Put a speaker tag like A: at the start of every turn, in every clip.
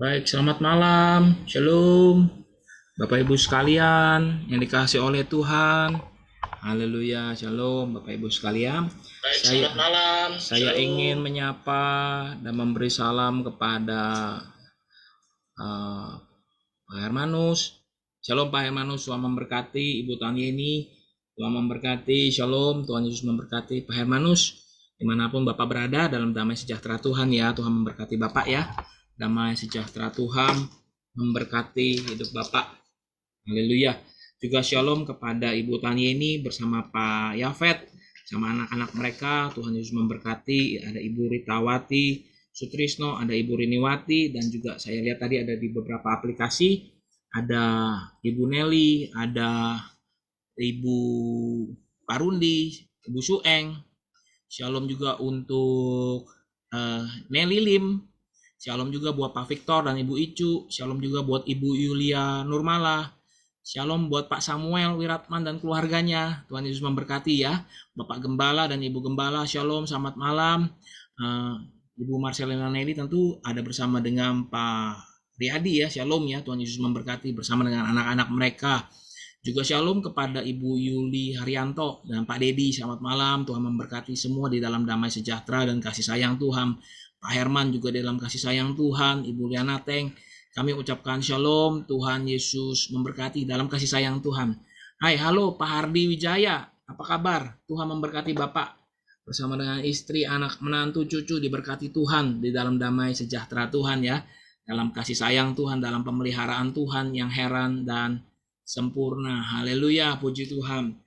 A: Baik, selamat malam. Shalom. Bapak Ibu sekalian yang dikasihi oleh Tuhan. Haleluya, shalom Bapak Ibu sekalian.
B: Baik, selamat malam.
A: Saya
B: Shalom.
A: ingin menyapa dan memberi salam kepada Pak Hermanus. Shalom Pak Hermanus, Tuhan memberkati. Ibu Tuhan Yeni, Tuhan memberkati. Shalom, Tuhan Yesus memberkati. Pak Hermanus, dimanapun Bapak berada, dalam damai sejahtera Tuhan ya. Tuhan memberkati Bapak ya. Damai sejahtera Tuhan memberkati hidup Bapak. Haleluya. Juga shalom kepada Ibu Tani ini bersama Pak Yafet, sama anak-anak mereka. Tuhan Yesus memberkati. Ada Ibu Ritawati Sutrisno, ada Ibu Riniwati, dan juga saya lihat tadi ada di beberapa aplikasi. Ada Ibu Nelly, ada Ibu Parundi, Ibu Sueng. Shalom juga untuk Nelly Lim. Shalom juga buat Pak Victor dan Ibu Icu. Shalom juga buat Ibu Yulia Nurmala. Shalom buat Pak Samuel Wiratman dan keluarganya. Tuhan Yesus memberkati ya. Bapak Gembala dan Ibu Gembala, shalom, selamat malam. Ibu Marcelina Nelly tentu ada bersama dengan Pak Riyadi ya, shalom ya. Tuhan Yesus memberkati bersama dengan anak-anak mereka. Juga shalom kepada Ibu Yuli Haryanto dan Pak Dedi, selamat malam. Tuhan memberkati semua di dalam damai sejahtera dan kasih sayang Tuhan. Pak Herman juga dalam kasih sayang Tuhan. Ibu Liana Teng, kami ucapkan shalom. Tuhan Yesus memberkati dalam kasih sayang Tuhan. Hai, halo Pak Hardi Wijaya, apa kabar? Tuhan memberkati Bapak bersama dengan istri, anak, menantu, cucu, diberkati Tuhan di dalam damai sejahtera Tuhan ya. Dalam kasih sayang Tuhan, dalam pemeliharaan Tuhan yang heran dan sempurna. Haleluya, puji Tuhan.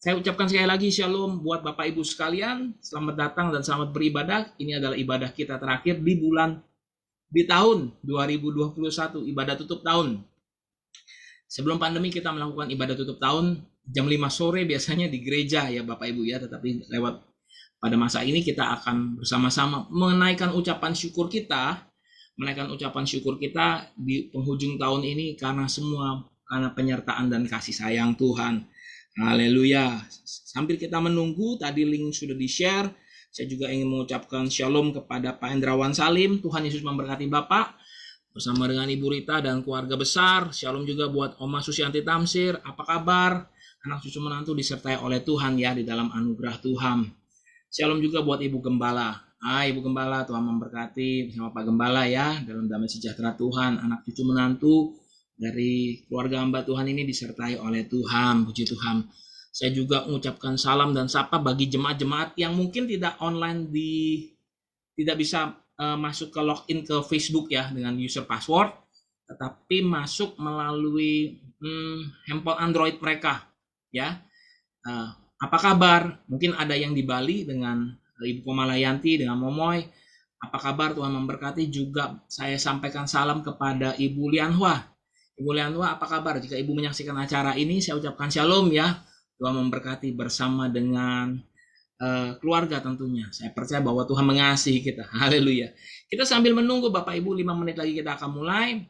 A: Saya ucapkan sekali lagi shalom buat Bapak Ibu sekalian. Selamat datang dan selamat beribadah. Ini adalah ibadah kita terakhir di tahun 2021, ibadah tutup tahun. Sebelum pandemi kita melakukan ibadah tutup tahun jam 5 sore biasanya di gereja ya Bapak Ibu ya, tetapi lewat pada masa ini kita akan bersama-sama menaikkan ucapan syukur kita, di penghujung tahun ini karena penyertaan dan kasih sayang Tuhan. Haleluya. Sambil kita menunggu, tadi link sudah di-share. Saya juga ingin mengucapkan shalom kepada Pak Hendrawan Salim. Tuhan Yesus memberkati Bapak bersama dengan Ibu Rita dan keluarga besar. Shalom juga buat Oma Susianti Tamsir. Apa kabar? Anak cucu menantu disertai oleh Tuhan ya di dalam anugerah Tuhan. Shalom juga buat Ibu Gembala. Ibu Gembala, Tuhan memberkati bersama Pak Gembala ya dalam damai sejahtera Tuhan. Anak cucu menantu dari keluarga hamba Tuhan ini disertai oleh Tuhan, puji Tuhan. Saya juga mengucapkan salam dan sapa bagi jemaat-jemaat yang mungkin tidak online tidak bisa masuk ke login ke Facebook ya dengan user password, tetapi masuk melalui handphone Android mereka ya. Apa kabar? Mungkin ada yang di Bali dengan Ibu Komalayanti dengan Momoy. Apa kabar? Tuhan memberkati. Juga saya sampaikan salam kepada Ibu Lianhua. Ibu Lianhua, apa kabar? Jika Ibu menyaksikan acara ini, saya ucapkan shalom ya. Tuhan memberkati bersama dengan keluarga tentunya. Saya percaya bahwa Tuhan mengasihi kita. Haleluya. Kita sambil menunggu Bapak Ibu, 5 menit lagi kita akan mulai.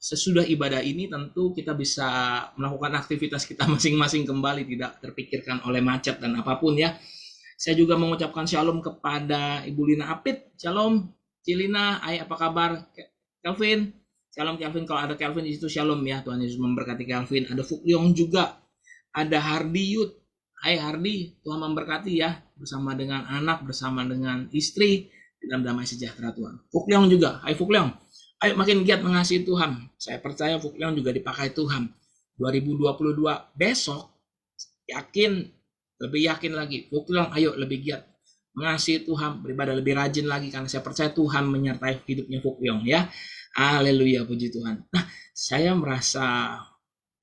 A: Sesudah ibadah ini tentu kita bisa melakukan aktivitas kita masing-masing kembali, tidak terpikirkan oleh macet dan apapun ya. Saya juga mengucapkan shalom kepada Ibu Lina Apit. Shalom, Cilina. Apa kabar? Kelvin. Shalom Kelvin, kalau ada Kelvin di situ shalom ya. Tuhan Yesus memberkati Kelvin. Ada Fukliong juga. Ada Hardi Yud. Hai Hardi, Tuhan memberkati ya. Bersama dengan anak, bersama dengan istri dalam damai sejahtera Tuhan. Fukliong juga. Hai Fukliong. Ayo makin giat mengasihi Tuhan. Saya percaya Fukliong juga dipakai Tuhan. 2022 besok lebih yakin lagi. Fukliong ayo lebih giat mengasihi Tuhan, beribadah lebih rajin lagi karena saya percaya Tuhan menyertai hidupnya Fukliong ya. Haleluya, puji Tuhan. Nah, saya merasa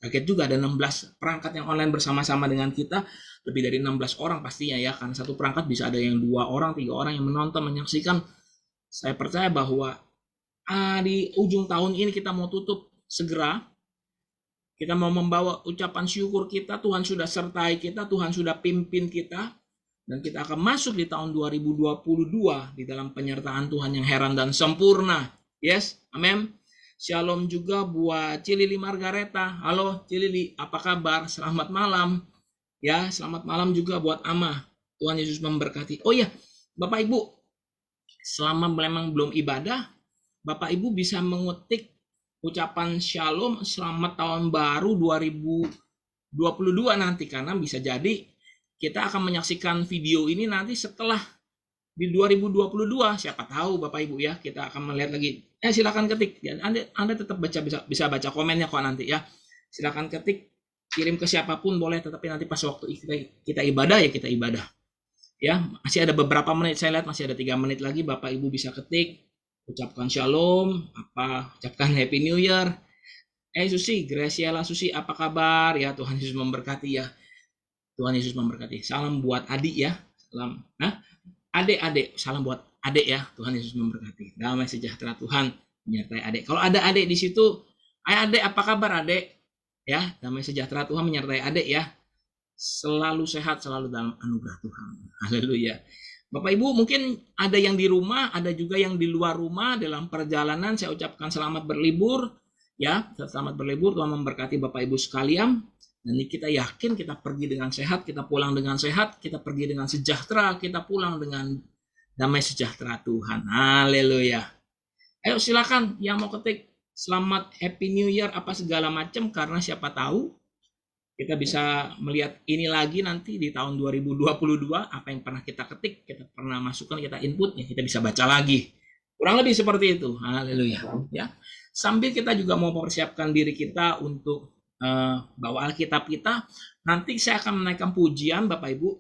A: kaget juga ada 16 perangkat yang online bersama-sama dengan kita. Lebih dari 16 orang pastinya ya, karena satu perangkat bisa ada yang 2 orang, 3 orang yang menonton, menyaksikan. Saya percaya bahwa di ujung tahun ini kita mau tutup segera. Kita mau membawa ucapan syukur kita, Tuhan sudah sertai kita, Tuhan sudah pimpin kita. Dan kita akan masuk di tahun 2022 di dalam penyertaan Tuhan yang heran dan sempurna. Yes, amin. Shalom juga buat Cilili Margareta. Halo Cilili, apa kabar? Selamat malam. Ya, selamat malam juga buat Ama. Tuhan Yesus memberkati. Oh iya, Bapak Ibu, selama memang belum ibadah, Bapak Ibu bisa mengetik ucapan Shalom selamat tahun baru 2022 nanti, karena bisa jadi kita akan menyaksikan video ini nanti setelah di 2022. Siapa tahu Bapak Ibu ya, kita akan melihat lagi. Silakan ketik. Anda tetap bisa baca komennya kok nanti ya. Silakan ketik, kirim ke siapapun boleh, tetapi nanti pas waktu kita ibadah ya kita ibadah. Ya, masih ada beberapa menit, saya lihat masih ada 3 menit lagi. Bapak Ibu bisa ketik, ucapkan Shalom, ucapkan Happy New Year. Susi, Graciela Susi, apa kabar? Ya, Tuhan Yesus memberkati ya. Tuhan Yesus memberkati. Salam buat adik ya. Salam. Adik-adik, salam buat adik ya. Tuhan Yesus memberkati. Damai sejahtera Tuhan menyertai adik. Kalau ada adik di situ, adik, apa kabar adik? Ya, damai sejahtera Tuhan menyertai adik ya. Selalu sehat, selalu dalam anugerah Tuhan. Haleluya. Bapak Ibu, mungkin ada yang di rumah, ada juga yang di luar rumah dalam perjalanan. Saya ucapkan selamat berlibur ya. Selamat berlibur, Tuhan memberkati Bapak Ibu sekalian. Dan kita yakin kita pergi dengan sehat, kita pulang dengan sehat, kita pergi dengan sejahtera, kita pulang dengan damai sejahtera Tuhan. Haleluya. Ayo silakan yang mau ketik selamat Happy New Year apa segala macam, karena siapa tahu kita bisa melihat ini lagi nanti di tahun 2022, apa yang pernah kita ketik, kita pernah masukkan, kita input, ya kita bisa baca lagi. Kurang lebih seperti itu. Haleluya. Ya. Sambil kita juga mau mempersiapkan diri kita untuk bawa Alkitab kita. Nanti saya akan menaikkan pujian Bapak Ibu.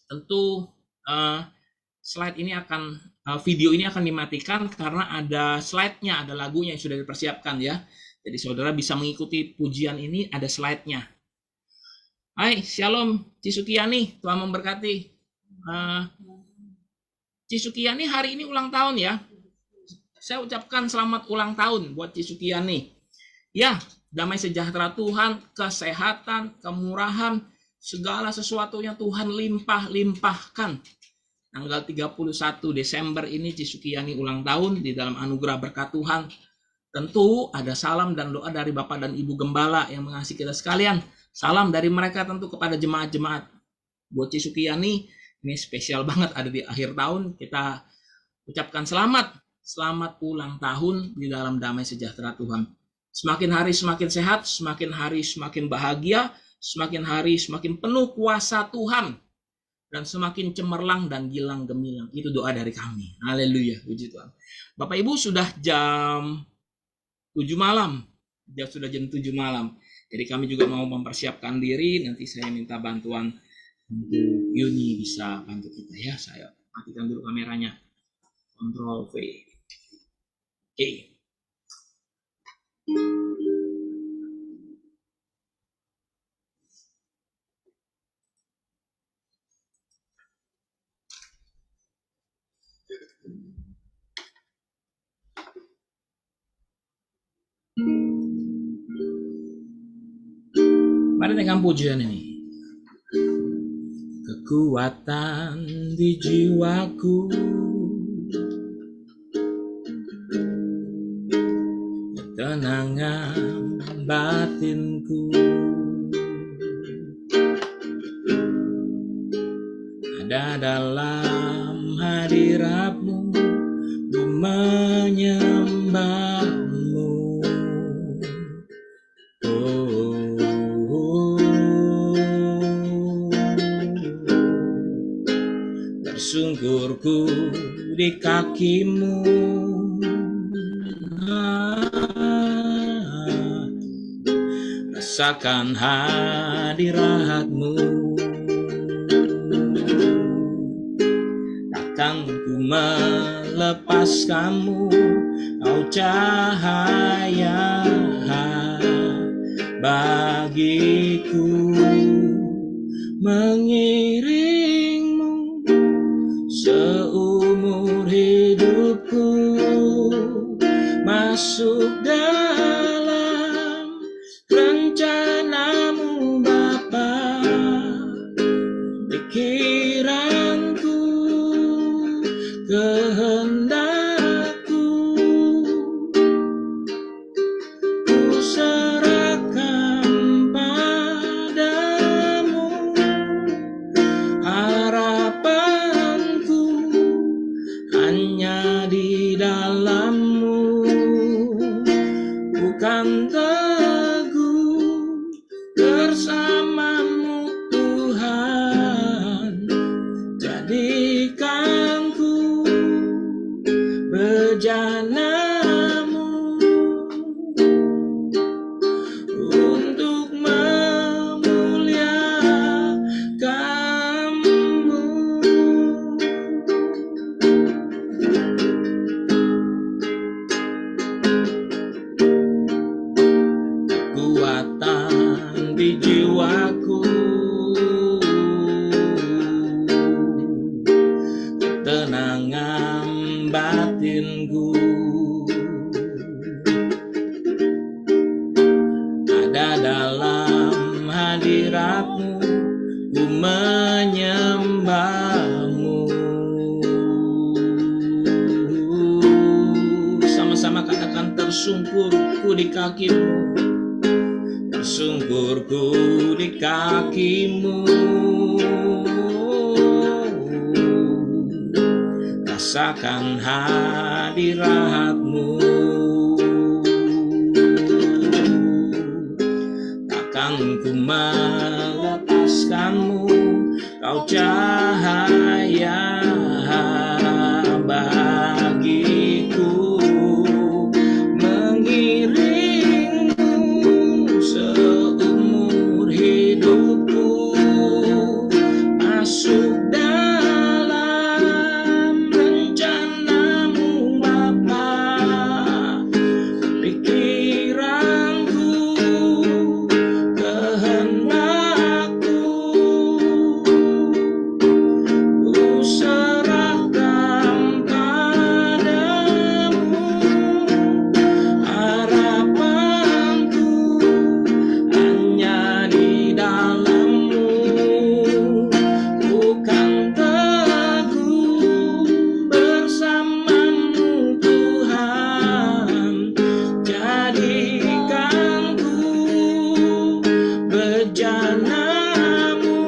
A: Tentu slide ini akan video ini akan dimatikan karena ada slide-nya, ada lagunya yang sudah dipersiapkan ya. Jadi saudara bisa mengikuti pujian ini, ada slide-nya. Hai, Shalom Cisukiani, Tuhan memberkati. Cisukiani hari ini ulang tahun ya. Saya ucapkan selamat ulang tahun buat Cisukiani. Ya, damai sejahtera Tuhan, kesehatan, kemurahan, segala sesuatunya Tuhan limpah-limpahkan. Tanggal 31 Desember ini Cisukiani ulang tahun di dalam anugerah berkat Tuhan. Tentu ada salam dan doa dari Bapak dan Ibu Gembala yang mengasihi kita sekalian. Salam dari mereka tentu kepada jemaat-jemaat. Buat Cisukiani ini spesial banget ada di akhir tahun. Kita ucapkan selamat ulang tahun di dalam damai sejahtera Tuhan. Semakin hari semakin sehat, semakin hari semakin bahagia, semakin hari semakin penuh kuasa Tuhan, dan semakin cemerlang dan gilang gemilang. Itu doa dari kami. Haleluya, puji Tuhan. Bapak Ibu, sudah jam 7 malam. Sudah jam 7 malam. Jadi kami juga mau mempersiapkan diri. Nanti saya minta bantuan untuk Yuni bisa bantu kita ya. Saya matikan dulu kameranya. Ctrl V. Oke. Mari dengan pujian ini. Kekuatan di jiwaku, ketenangan batinku, ada dalam hadirat-Mu, ku menyembah-Mu. Tersungkurku di kaki-Mu, rasakan hadirat-Mu. Takkan ku melepaskan-Mu, Kau cahaya bagiku, mengiring-Mu seumur hidupku, masuk dalam rencana-Mu Bapa. Pikiranku, kehendakku, ku serahkan padamu. Harapanku hanya di dalam-Mu. batinku. Ada dalam hadirat-Mu, ku menyembah-Mu. Sama-sama katakan, tersungkurku di kaki-Mu, tersungkurku di kaki-Mu. Rasakan hadirat-Mu, takkan ku melepaskan-Mu, Kau cahaya bagiku, mengiring-Mu seumur hidupku, masuk dalam rencana-Mu Bapa, pikiranku, kehendakku, ku serahkan padamu, harapanku hanya di dalam-Mu, ku kan teguh bersama-Mu Tuhan, jadikanku bejana-Mu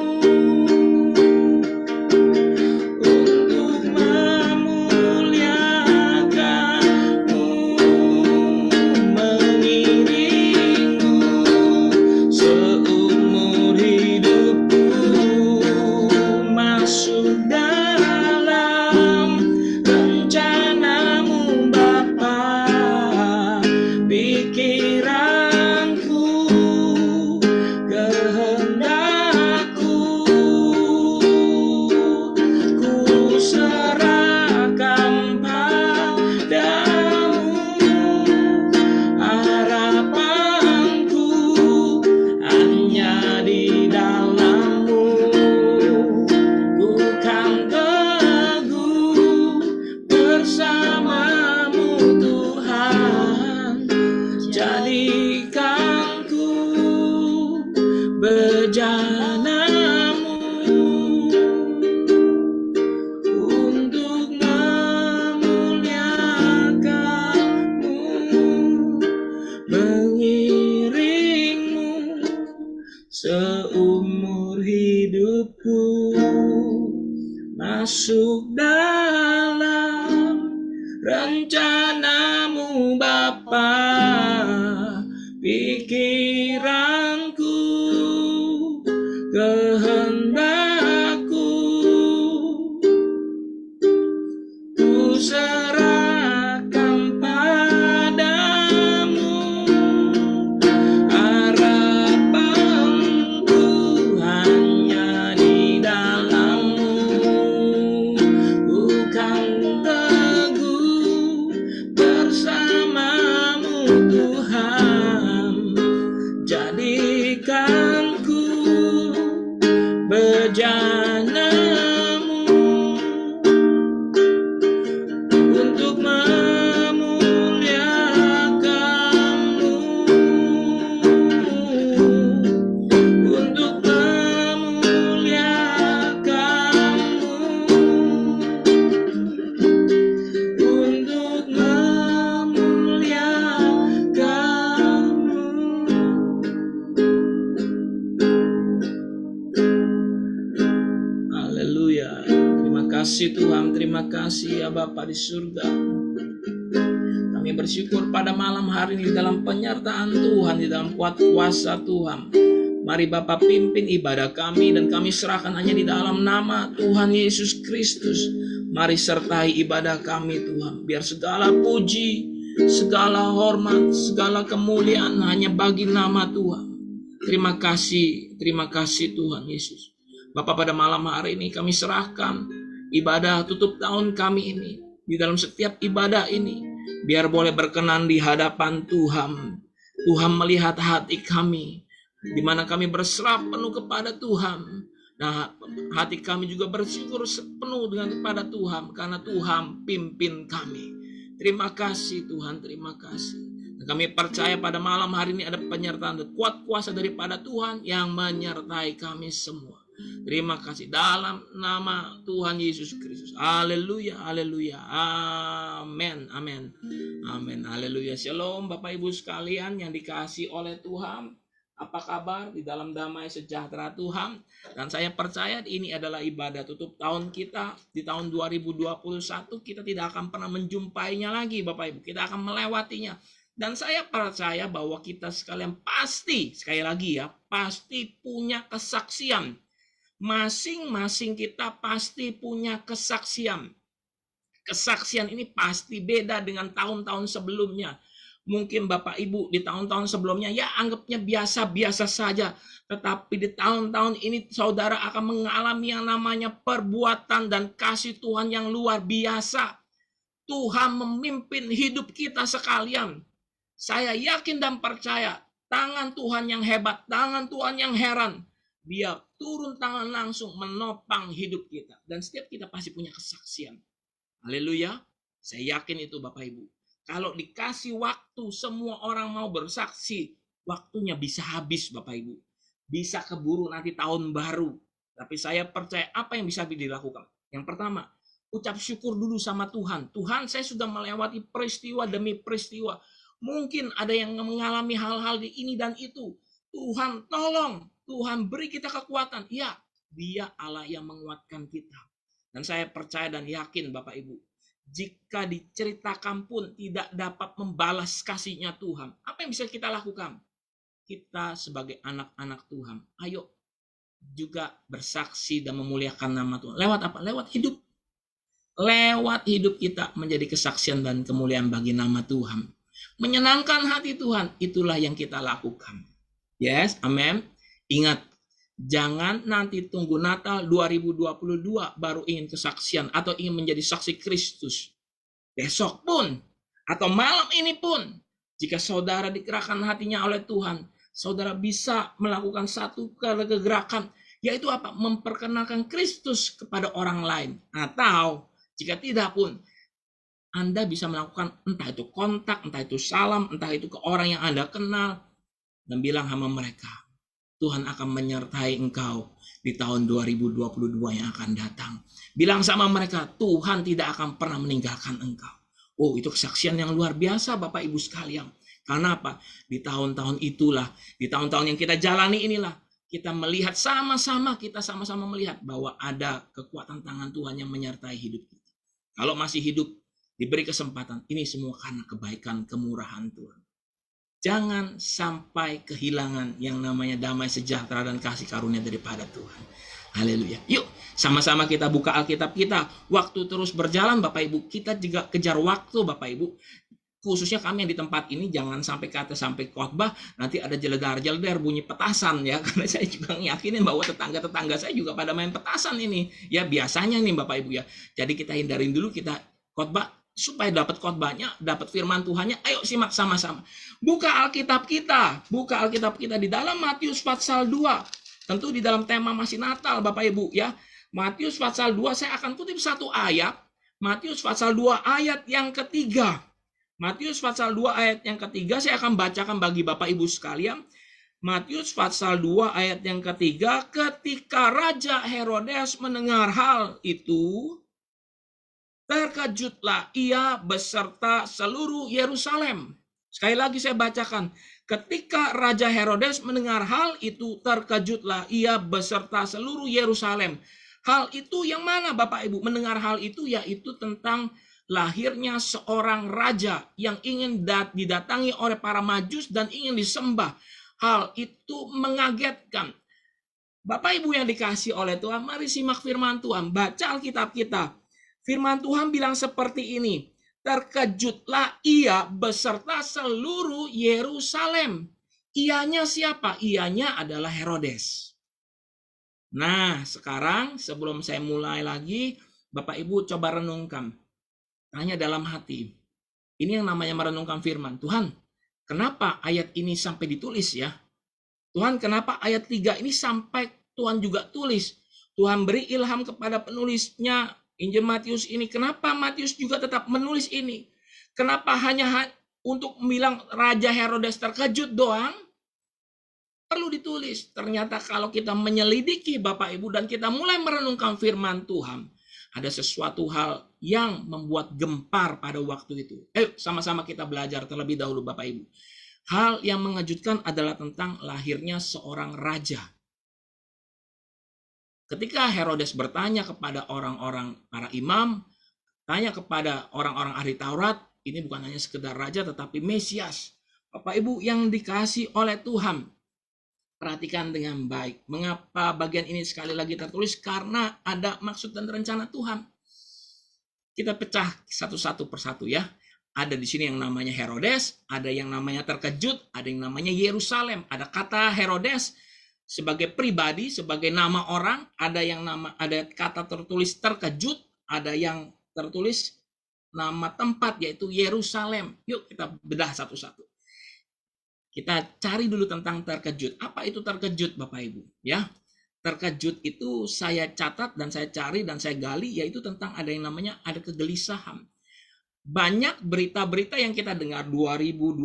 A: untuk memuliakan-Mu, mengiring-Mu seumur hidupku, masuk dalam rencana-Mu Bapa, pikiranku, kehendakku, ku serahkan padamu, harapanku hanya di dalam-Mu, ku kan teguh bersama-Mu Tuhan, jadikanku bejana-Mu untuk memuliakan-Mu, mengiring-Mu seumur hidupku, masuk dalam rencana-Mu Bapa, pikiranku, kehendakku, ku serahkan padamu, harapanku hanya di dalam-Mu, ku kan teguh bersama-Mu Tuhan, jadikanku bejana-Mu untuk memuliakan-Mu, untuk memuliakan-Mu, untuk memuliakan-Mu. Haleluya. Terima kasih Tuhan, terima kasih ya Bapa di surga. Kami bersyukur pada malam hari ini dalam penyertaan Tuhan, di dalam kuat kuasa Tuhan. Mari Bapa pimpin ibadah kami dan kami serahkan hanya di dalam nama Tuhan Yesus Kristus. Mari sertai ibadah kami Tuhan. Biar segala puji, segala hormat, segala kemuliaan hanya bagi nama Tuhan. Terima kasih Tuhan Yesus. Bapa, pada malam hari ini kami serahkan ibadah tutup tahun kami ini. Di dalam setiap ibadah ini, biar boleh berkenan di hadapan Tuhan. Tuhan melihat hati kami, di mana kami berserah penuh kepada Tuhan. Nah, hati kami juga bersyukur sepenuh dengan kepada Tuhan, karena Tuhan pimpin kami. Terima kasih Tuhan, terima kasih. Dan kami percaya pada malam hari ini ada penyertaan dan kuat kuasa daripada Tuhan yang menyertai kami semua. Terima kasih dalam nama Tuhan Yesus Kristus. Haleluya, haleluya. Amin, amin. Amin, haleluya. Shalom Bapak Ibu sekalian yang dikasihi oleh Tuhan. Apa kabar di dalam damai sejahtera Tuhan? Dan saya percaya ini adalah ibadah tutup tahun kita. Di tahun 2021 kita tidak akan pernah menjumpainya lagi Bapak Ibu. Kita akan melewatinya. Dan saya percaya bahwa kita sekalian pasti, sekali lagi ya, pasti punya kesaksian. Masing-masing kita pasti punya kesaksian. Kesaksian ini pasti beda dengan tahun-tahun sebelumnya. Mungkin Bapak Ibu di tahun-tahun sebelumnya ya anggapnya biasa-biasa saja. Tetapi di tahun-tahun ini saudara akan mengalami yang namanya perbuatan dan kasih Tuhan yang luar biasa. Tuhan memimpin hidup kita sekalian. Saya yakin dan percaya tangan Tuhan yang hebat, tangan Tuhan yang heran. Dia turun tangan langsung menopang hidup kita. Dan setiap kita pasti punya kesaksian. Haleluya. Saya yakin itu Bapak Ibu. Kalau dikasih waktu semua orang mau bersaksi, waktunya bisa habis Bapak Ibu. Bisa keburu nanti tahun baru. Tapi saya percaya apa yang bisa dilakukan. Yang pertama, ucap syukur dulu sama Tuhan. Tuhan, saya sudah melewati peristiwa demi peristiwa. Mungkin ada yang mengalami hal-hal di ini dan itu. Tuhan tolong. Tuhan beri kita kekuatan. Ya, Dia Allah yang menguatkan kita. Dan saya percaya dan yakin Bapak Ibu. Jika diceritakan pun tidak dapat membalas kasihnya Tuhan. Apa yang bisa kita lakukan? Kita sebagai anak-anak Tuhan. Ayo juga bersaksi dan memuliakan nama Tuhan. Lewat apa? Lewat hidup. Lewat hidup kita menjadi kesaksian dan kemuliaan bagi nama Tuhan. Menyenangkan hati Tuhan. Itulah yang kita lakukan. Yes, amen. Ingat, jangan nanti tunggu Natal 2022 baru ingin kesaksian atau ingin menjadi saksi Kristus. Besok pun atau malam ini pun, jika saudara digerakkan hatinya oleh Tuhan, saudara bisa melakukan satu kegerakan, yaitu apa? Memperkenalkan Kristus kepada orang lain. Atau jika tidak pun, Anda bisa melakukan entah itu kontak, entah itu salam, entah itu ke orang yang Anda kenal, dan bilang sama mereka, Tuhan akan menyertai engkau di tahun 2022 yang akan datang. Bilang sama mereka, Tuhan tidak akan pernah meninggalkan engkau. Oh, itu kesaksian yang luar biasa Bapak Ibu sekalian. Karena apa? Di tahun-tahun itulah, di tahun-tahun yang kita jalani inilah, kita melihat sama-sama, kita sama-sama melihat bahwa ada kekuatan tangan Tuhan yang menyertai hidup kita. Kalau masih hidup, diberi kesempatan, ini semua karena kebaikan, kemurahan Tuhan. Jangan sampai kehilangan yang namanya damai sejahtera dan kasih karunia daripada Tuhan. Haleluya. Yuk, sama-sama kita buka Alkitab kita. Waktu terus berjalan Bapak Ibu. Kita juga kejar waktu Bapak Ibu. Khususnya kami yang di tempat ini jangan sampai kata sampai khotbah nanti ada jeledar-jeledar bunyi petasan ya. Karena saya juga yakinin bahwa tetangga-tetangga saya juga pada main petasan ini. Ya biasanya nih Bapak Ibu ya. Jadi kita hindarin dulu kita khotbah supaya dapat khotbahnya, dapat firman Tuhannya. Ayo simak sama-sama. Buka Alkitab kita di dalam Matius pasal 2. Tentu di dalam tema masih Natal Bapak Ibu ya. Matius pasal 2 saya akan kutip satu ayat. Matius pasal 2 ayat yang ketiga. Matius pasal 2 ayat yang ketiga saya akan bacakan bagi Bapak Ibu sekalian. Matius pasal 2 ayat yang ketiga, ketika Raja Herodes mendengar hal itu, terkejutlah ia beserta seluruh Yerusalem. Sekali lagi saya bacakan. Ketika Raja Herodes mendengar hal itu, terkejutlah ia beserta seluruh Yerusalem. Hal itu yang mana Bapak Ibu? Mendengar hal itu yaitu tentang lahirnya seorang raja yang ingin didatangi oleh para majus dan ingin disembah. Hal itu mengagetkan. Bapak Ibu yang dikasih oleh Tuhan, mari simak firman Tuhan. Baca Alkitab kita. Firman Tuhan bilang seperti ini. Terkejutlah ia beserta seluruh Yerusalem. Ianya siapa? Ianya adalah Herodes. Nah, sekarang sebelum saya mulai lagi, Bapak Ibu coba renungkan. Tanya dalam hati. Ini yang namanya merenungkan firman. Tuhan, kenapa ayat ini sampai ditulis ya? Tuhan, kenapa ayat 3 ini sampai Tuhan juga tulis? Tuhan beri ilham kepada penulisnya Injil Matius ini. Kenapa Matius juga tetap menulis ini? Kenapa hanya untuk bilang Raja Herodes terkejut doang? Perlu ditulis. Ternyata kalau kita menyelidiki Bapak Ibu dan kita mulai merenungkan firman Tuhan, ada sesuatu hal yang membuat gempar pada waktu itu. Sama-sama kita belajar terlebih dahulu Bapak Ibu. Hal yang mengejutkan adalah tentang lahirnya seorang raja. Ketika Herodes bertanya kepada orang-orang para imam, tanya kepada orang-orang ahli Taurat, ini bukan hanya sekedar raja tetapi Mesias. Bapak Ibu yang dikasih oleh Tuhan. Perhatikan dengan baik. Mengapa bagian ini sekali lagi tertulis? Karena ada maksud dan rencana Tuhan. Kita pecah satu-satu persatu ya. Ada di sini yang namanya Herodes, ada yang namanya terkejut, ada yang namanya Yerusalem. Ada kata Herodes sebagai pribadi, sebagai nama orang, ada kata tertulis terkejut, ada yang tertulis nama tempat yaitu Yerusalem. Yuk kita bedah satu-satu. Kita cari dulu tentang terkejut. Apa itu terkejut Bapak Ibu? Ya, terkejut itu saya catat dan saya cari dan saya gali, yaitu tentang ada yang namanya ada kegelisahan. Banyak berita-berita yang kita dengar 2020,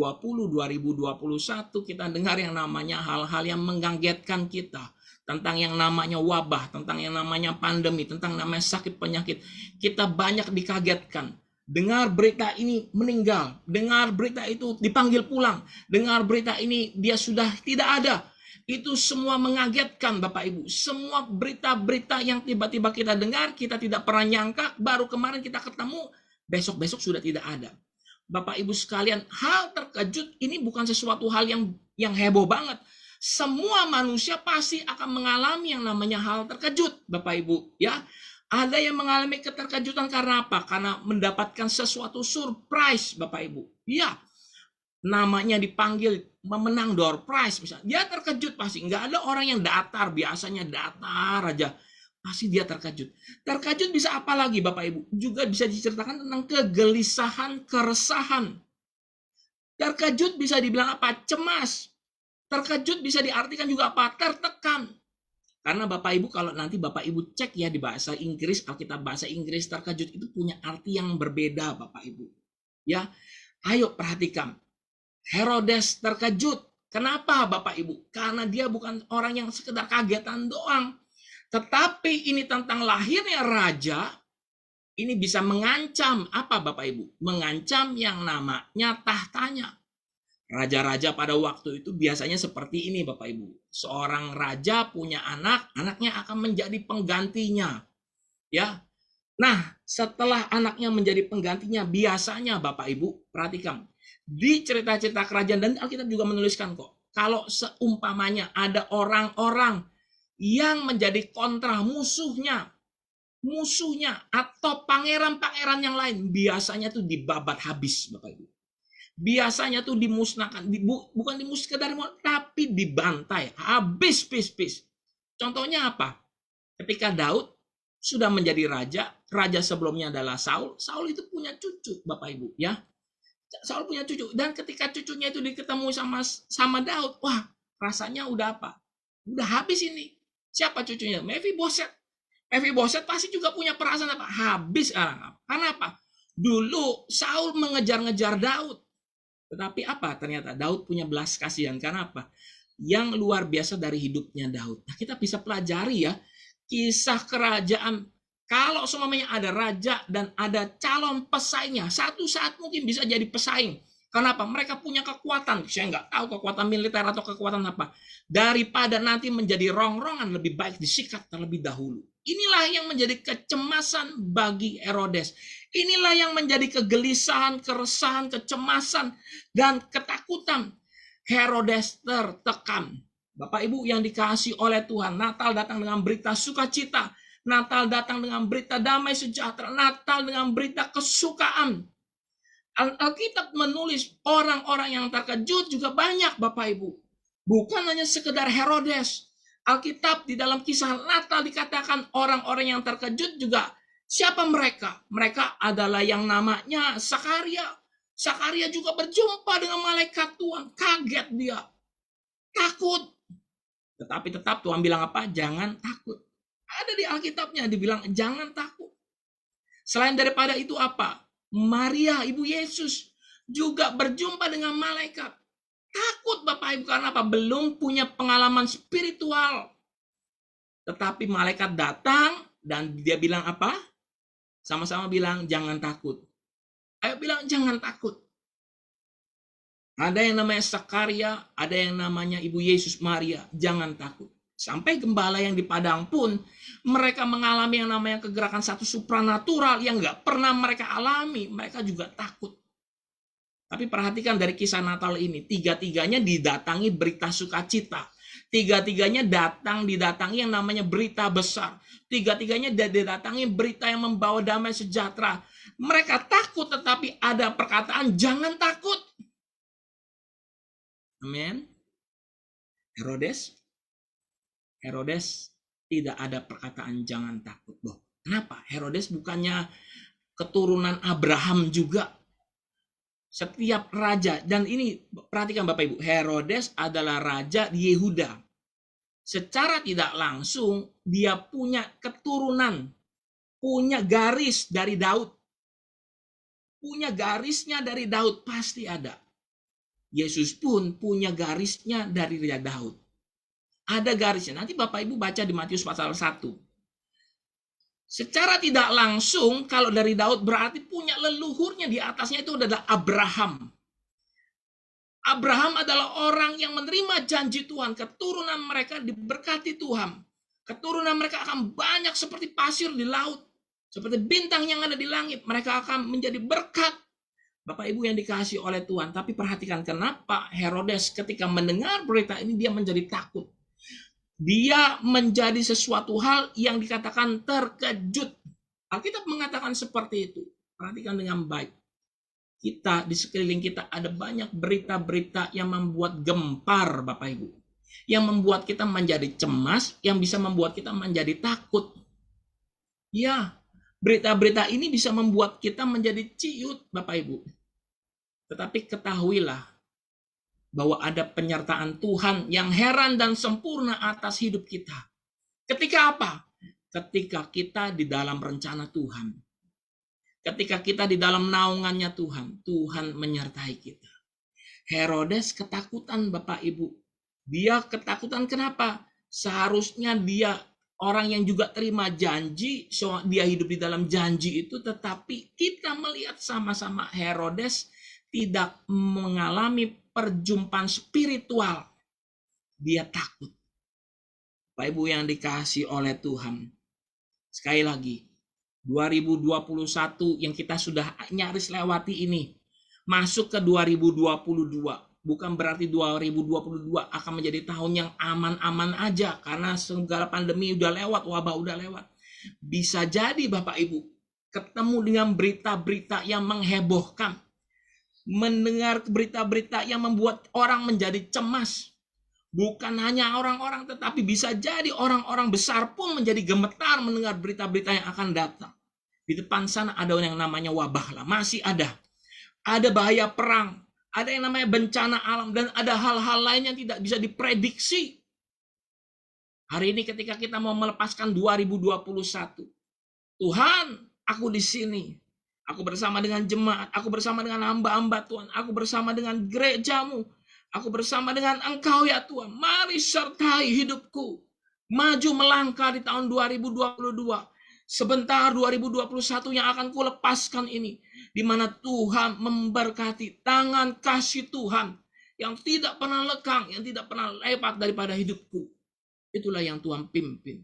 A: 2021, kita dengar yang namanya hal-hal yang mengagetkan kita. Tentang yang namanya wabah, tentang yang namanya pandemi, tentang namanya sakit penyakit. Kita banyak dikagetkan. Dengar berita ini meninggal, dengar berita itu dipanggil pulang, dengar berita ini dia sudah tidak ada. Itu semua mengagetkan Bapak Ibu. Semua berita-berita yang tiba-tiba kita dengar, kita tidak pernah nyangka, baru kemarin kita ketemu, besok-besok sudah tidak ada. Bapak Ibu sekalian, hal terkejut ini bukan sesuatu hal yang heboh banget. Semua manusia pasti akan mengalami yang namanya hal terkejut Bapak Ibu ya. Ada yang mengalami keterkejutan karena apa? Karena mendapatkan sesuatu surprise Bapak Ibu. Ya, namanya dipanggil memenang door prize misalnya. Dia terkejut pasti. Nggak ada orang yang datar, biasanya datar aja. Pasti dia terkejut. Terkejut bisa apa lagi Bapak Ibu? Juga bisa diceritakan tentang kegelisahan, keresahan. Terkejut bisa dibilang apa? Cemas. Terkejut bisa diartikan juga apa? Tertekan. Karena Bapak Ibu kalau nanti Bapak Ibu cek ya di bahasa Inggris, Alkitab bahasa Inggris, terkejut itu punya arti yang berbeda Bapak Ibu. Ya, ayo perhatikan. Herodes terkejut. Kenapa Bapak Ibu? Karena dia bukan orang yang sekedar kagetan doang. Tetapi ini tentang lahirnya raja, ini bisa mengancam apa Bapak Ibu? Mengancam yang namanya tahtanya. Raja-raja pada waktu itu biasanya seperti ini Bapak Ibu. Seorang raja punya anak, anaknya akan menjadi penggantinya. Ya. Nah, setelah anaknya menjadi penggantinya, biasanya Bapak Ibu, perhatikan. Di cerita-cerita kerajaan, dan Alkitab juga menuliskan kok. Kalau seumpamanya ada orang-orang yang menjadi kontra musuhnya atau pangeran-pangeran yang lain, biasanya tuh dibabat habis Bapak Ibu. Biasanya tuh dimusnahkan, bukan dimusnahkan tapi dibantai habis. Contohnya apa? Ketika Daud sudah menjadi raja sebelumnya adalah Saul itu punya cucu Bapak Ibu ya. Saul punya cucu dan ketika cucunya itu diketemu sama Daud, wah rasanya udah apa? Udah habis ini. Siapa cucunya? Mephiboset pasti juga punya perasaan apa? Habis orang. Karena apa? Dulu Saul mengejar-ngejar Daud. Tetapi apa? Ternyata Daud punya belas kasihan. Karena apa? Yang luar biasa dari hidupnya Daud. Nah, kita bisa pelajari ya kisah kerajaan. Kalau semuanya ada raja dan ada calon pesaingnya, satu saat mungkin bisa jadi pesaing. Kenapa? Mereka punya kekuatan. Saya nggak tahu kekuatan militer atau kekuatan apa. Daripada nanti menjadi rongrongan, lebih baik disikat terlebih dahulu. Inilah yang menjadi kecemasan bagi Herodes. Inilah yang menjadi kegelisahan, keresahan, kecemasan, dan ketakutan. Herodes tertekan. Bapak Ibu yang dikasihi oleh Tuhan, Natal datang dengan berita sukacita. Natal datang dengan berita damai sejahtera. Natal dengan berita kesukaan. Alkitab menulis orang-orang yang terkejut juga banyak Bapak Ibu. Bukan hanya sekedar Herodes. Alkitab di dalam kisah Natal dikatakan orang-orang yang terkejut juga. Siapa mereka? Mereka adalah yang namanya Zakaria. Zakaria juga berjumpa dengan malaikat Tuhan. Kaget dia. Takut. Tetapi tetap Tuhan bilang apa? Jangan takut. Ada di Alkitabnya dibilang jangan takut. Selain daripada itu apa? Maria, ibu Yesus, juga berjumpa dengan malaikat. Takut Bapak Ibu, karena apa? Belum punya pengalaman spiritual. Tetapi malaikat datang dan dia bilang apa? Sama-sama bilang, jangan takut. Ayo bilang, jangan takut. Ada yang namanya Sakaria, ada yang namanya Ibu Yesus Maria, jangan takut. Sampai gembala yang di Padang pun, mereka mengalami yang namanya kegerakan satu supranatural yang nggak pernah mereka alami. Mereka juga takut. Tapi perhatikan dari kisah Natal ini, tiga-tiganya didatangi berita sukacita. Tiga-tiganya didatangi yang namanya berita besar. Tiga-tiganya didatangi berita yang membawa damai sejahtera. Mereka takut, tetapi ada perkataan jangan takut. Amin. Herodes tidak ada perkataan jangan takut. Loh, kenapa? Herodes bukannya keturunan Abraham juga? Setiap raja, dan ini perhatikan Bapak Ibu, Herodes adalah raja di Yehuda. Secara tidak langsung dia punya keturunan, punya garis dari Daud. Punya garisnya dari Daud pasti ada. Yesus pun punya garisnya dari Raja Daud. Ada garisnya. Nanti Bapak Ibu baca di Matius pasal 1. Secara tidak langsung, kalau dari Daud berarti punya leluhurnya di atasnya itu adalah Abraham. Abraham adalah orang yang menerima janji Tuhan. Keturunan mereka diberkati Tuhan. Keturunan mereka akan banyak seperti pasir di laut. Seperti bintang yang ada di langit. Mereka akan menjadi berkat. Bapak Ibu yang dikasihi oleh Tuhan. Tapi perhatikan kenapa Herodes ketika mendengar berita ini dia menjadi takut. Dia menjadi sesuatu hal yang dikatakan terkejut. Alkitab mengatakan seperti itu. Perhatikan dengan baik. Kita di sekeliling kita ada banyak berita-berita yang membuat gempar Bapak Ibu. Yang membuat kita menjadi cemas, yang bisa membuat kita menjadi takut. Ya, berita-berita ini bisa membuat kita menjadi ciut Bapak Ibu. Tetapi ketahuilah bahwa ada penyertaan Tuhan yang heran dan sempurna atas hidup kita. Ketika apa? Ketika kita di dalam rencana Tuhan. Ketika kita di dalam naungannya Tuhan. Tuhan menyertai kita. Herodes ketakutan Bapak Ibu. Dia ketakutan kenapa? Seharusnya dia orang yang juga terima janji. Dia hidup di dalam janji itu. Tetapi kita melihat sama-sama Herodes tidak mengalami perjumpaan spiritual. Dia takut. Bapak Ibu yang dikasihi oleh Tuhan. Sekali lagi, 2021 yang kita sudah nyaris lewati ini, masuk ke 2022. Bukan berarti 2022 akan menjadi tahun yang aman-aman aja, karena segala pandemi udah lewat, wabah udah lewat. Bisa jadi Bapak Ibu, ketemu dengan berita-berita yang menghebohkan, mendengar berita-berita yang membuat orang menjadi cemas. Bukan hanya orang-orang, tetapi bisa jadi orang-orang besar pun menjadi gemetar mendengar berita-berita yang akan datang. Di depan sana ada yang namanya wabah lah, masih ada. Ada bahaya perang, ada yang namanya bencana alam, dan ada hal-hal lain yang tidak bisa diprediksi. Hari ini ketika kita mau melepaskan 2021, Tuhan, aku di sini. Aku bersama dengan jemaat, aku bersama dengan hamba-hamba Tuhan, aku bersama dengan gerejamu, aku bersama dengan Engkau ya Tuhan. Mari sertai hidupku, maju melangkah di tahun 2022. Sebentar 2021 yang akan kulepaskan ini, di mana Tuhan memberkati tangan kasih Tuhan yang tidak pernah lekang, yang tidak pernah lewat daripada hidupku. Itulah yang Tuhan pimpin.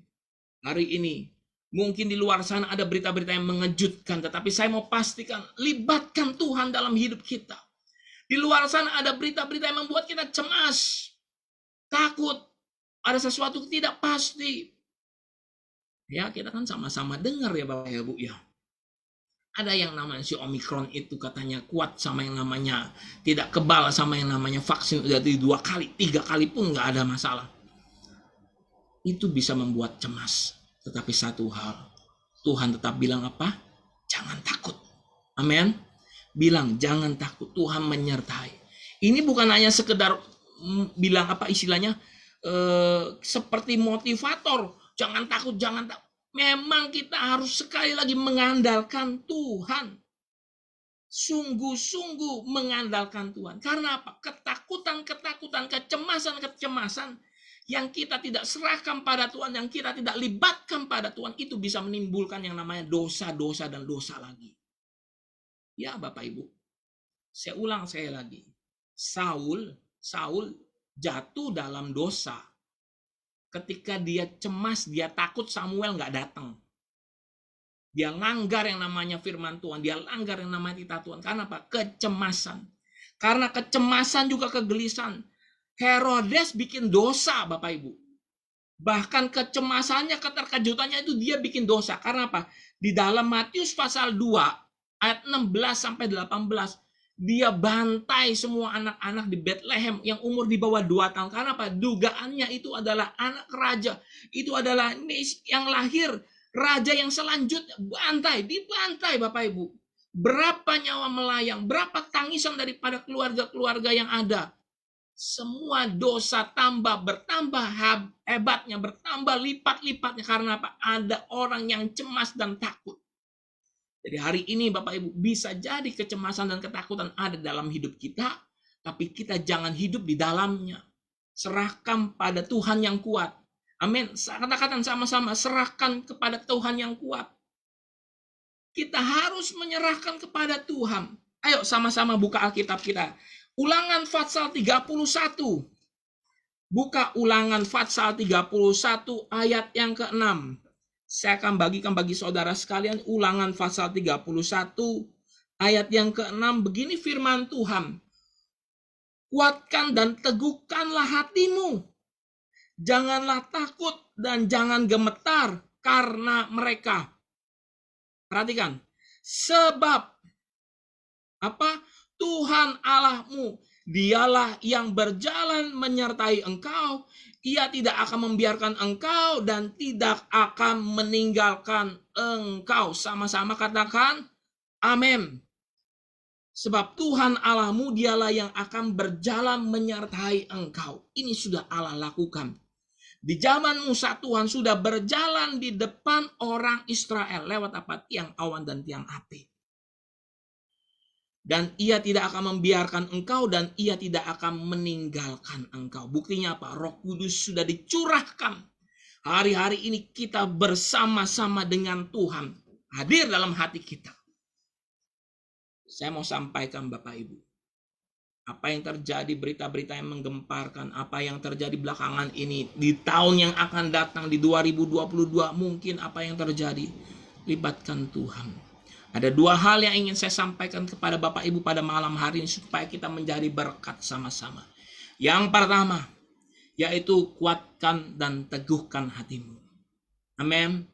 A: Hari ini mungkin di luar sana ada berita-berita yang mengejutkan, tetapi saya mau pastikan, libatkan Tuhan dalam hidup kita. Di luar sana ada berita-berita yang membuat kita cemas, takut, ada sesuatu tidak pasti. Ya, kita kan sama-sama dengar ya Bapak ya Bu ya. Ada yang namanya si Omikron itu katanya kuat sama yang namanya tidak kebal sama yang namanya vaksin udah 2 kali, 3 kali pun nggak ada masalah. Itu bisa membuat cemas. Tetapi satu hal, Tuhan tetap bilang apa? Jangan takut. Amin. Bilang jangan takut, Tuhan menyertai. Ini bukan hanya sekedar bilang apa istilahnya seperti motivator. Jangan takut, jangan takut. Memang kita harus sekali lagi mengandalkan Tuhan. sungguh-sungguh mengandalkan Tuhan. Karena apa? Ketakutan-ketakutan, kecemasan-kecemasan yang kita tidak serahkan pada Tuhan, yang kita tidak libatkan pada Tuhan, itu bisa menimbulkan yang namanya dosa-dosa dan dosa lagi. Ya Bapak Ibu, saya ulang saya lagi. Saul jatuh dalam dosa. Ketika dia cemas, dia takut Samuel nggak datang. Dia langgar yang namanya firman Tuhan. Dia langgar yang namanya titah Tuhan. Karena apa? Kecemasan. Karena kecemasan juga kegelisahan. Herodes bikin dosa, Bapak Ibu. Bahkan kecemasannya, keterkejutannya itu dia bikin dosa. Karena apa? Di dalam Matius pasal 2, ayat 16 sampai 18, dia bantai semua anak-anak di Bethlehem yang umur di bawah 2 tahun. Karena apa? Dugaannya itu adalah anak raja. Itu adalah yang lahir. Raja yang selanjutnya dibantai Bapak Ibu. Berapa nyawa melayang, berapa tangisan daripada keluarga-keluarga yang ada. Semua dosa bertambah hebatnya, bertambah lipat-lipatnya. Karena apa? Ada orang yang cemas dan takut. Jadi hari ini Bapak Ibu, bisa jadi kecemasan dan ketakutan ada dalam hidup kita, tapi kita jangan hidup di dalamnya. Serahkan pada Tuhan yang kuat. Amin. Katakan sama-sama, serahkan kepada Tuhan yang kuat. Kita harus menyerahkan kepada Tuhan. Ayo sama-sama buka Alkitab kita. Ulangan Fatsal 31. Buka Ulangan Fatsal 31 ayat yang ke-6. Saya akan bagikan bagi saudara sekalian Ulangan Fatsal 31 ayat yang ke-6. Begini firman Tuhan. Kuatkan dan teguhkanlah hatimu. Janganlah takut dan jangan gemetar karena mereka. Perhatikan. Sebab apa? Tuhan Allahmu, dialah yang berjalan menyertai engkau. Ia tidak akan membiarkan engkau dan tidak akan meninggalkan engkau. Sama-sama katakan amin. Sebab Tuhan Allahmu, dialah yang akan berjalan menyertai engkau. Ini sudah Allah lakukan. Di zaman Musa, Tuhan sudah berjalan di depan orang Israel lewat apa? Tiang awan dan tiang api. Dan ia tidak akan membiarkan engkau dan ia tidak akan meninggalkan engkau. Buktinya apa? Roh Kudus sudah dicurahkan. Hari-hari ini kita bersama-sama dengan Tuhan. Hadir dalam hati kita. Saya mau sampaikan Bapak Ibu. Apa yang terjadi, berita-berita yang menggemparkan, apa yang terjadi belakangan ini, di tahun yang akan datang, di 2022, mungkin apa yang terjadi, libatkan Tuhan. Ada dua hal yang ingin saya sampaikan kepada Bapak Ibu pada malam hari ini, supaya kita menjadi berkat sama-sama. Yang pertama, yaitu kuatkan dan teguhkan hatimu. Amin.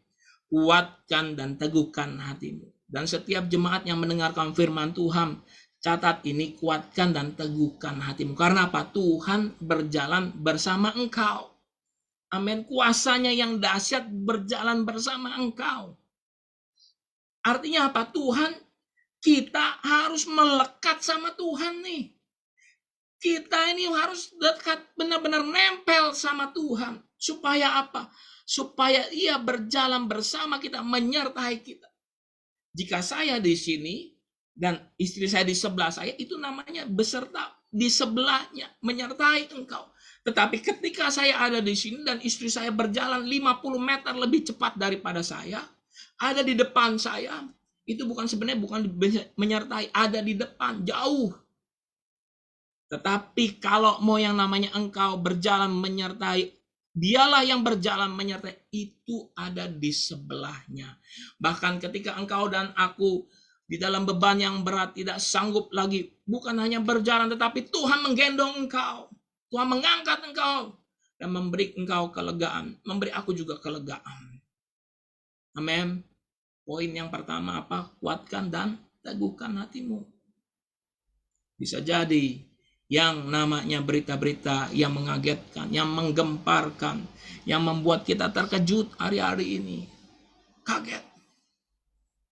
A: Kuatkan dan teguhkan hatimu. Dan setiap jemaat yang mendengarkan firman Tuhan, catat ini, kuatkan dan teguhkan hatimu. Karena apa? Tuhan berjalan bersama engkau. Amin. Kuasanya yang dahsyat berjalan bersama engkau. Artinya apa? Tuhan, kita harus melekat sama Tuhan nih. Kita ini harus dekat, benar-benar nempel sama Tuhan. Supaya apa? Supaya ia berjalan bersama kita, menyertai kita. Jika saya di sini, dan istri saya di sebelah saya, itu namanya beserta di sebelahnya, menyertai engkau. Tetapi ketika saya ada di sini dan istri saya berjalan 50 meter lebih cepat daripada saya, ada di depan saya, itu sebenarnya bukan menyertai, ada di depan, jauh. Tetapi kalau mau yang namanya engkau berjalan menyertai, dialah yang berjalan menyertai, itu ada di sebelahnya. Bahkan ketika engkau dan aku di dalam beban yang berat, tidak sanggup lagi, bukan hanya berjalan, tetapi Tuhan menggendong engkau. Tuhan mengangkat engkau dan memberi engkau kelegaan, memberi aku juga kelegaan. Amin. Poin yang pertama apa? Kuatkan dan teguhkan hatimu. Bisa jadi yang namanya berita-berita yang mengagetkan, yang menggemparkan, yang membuat kita terkejut hari-hari ini. Kaget.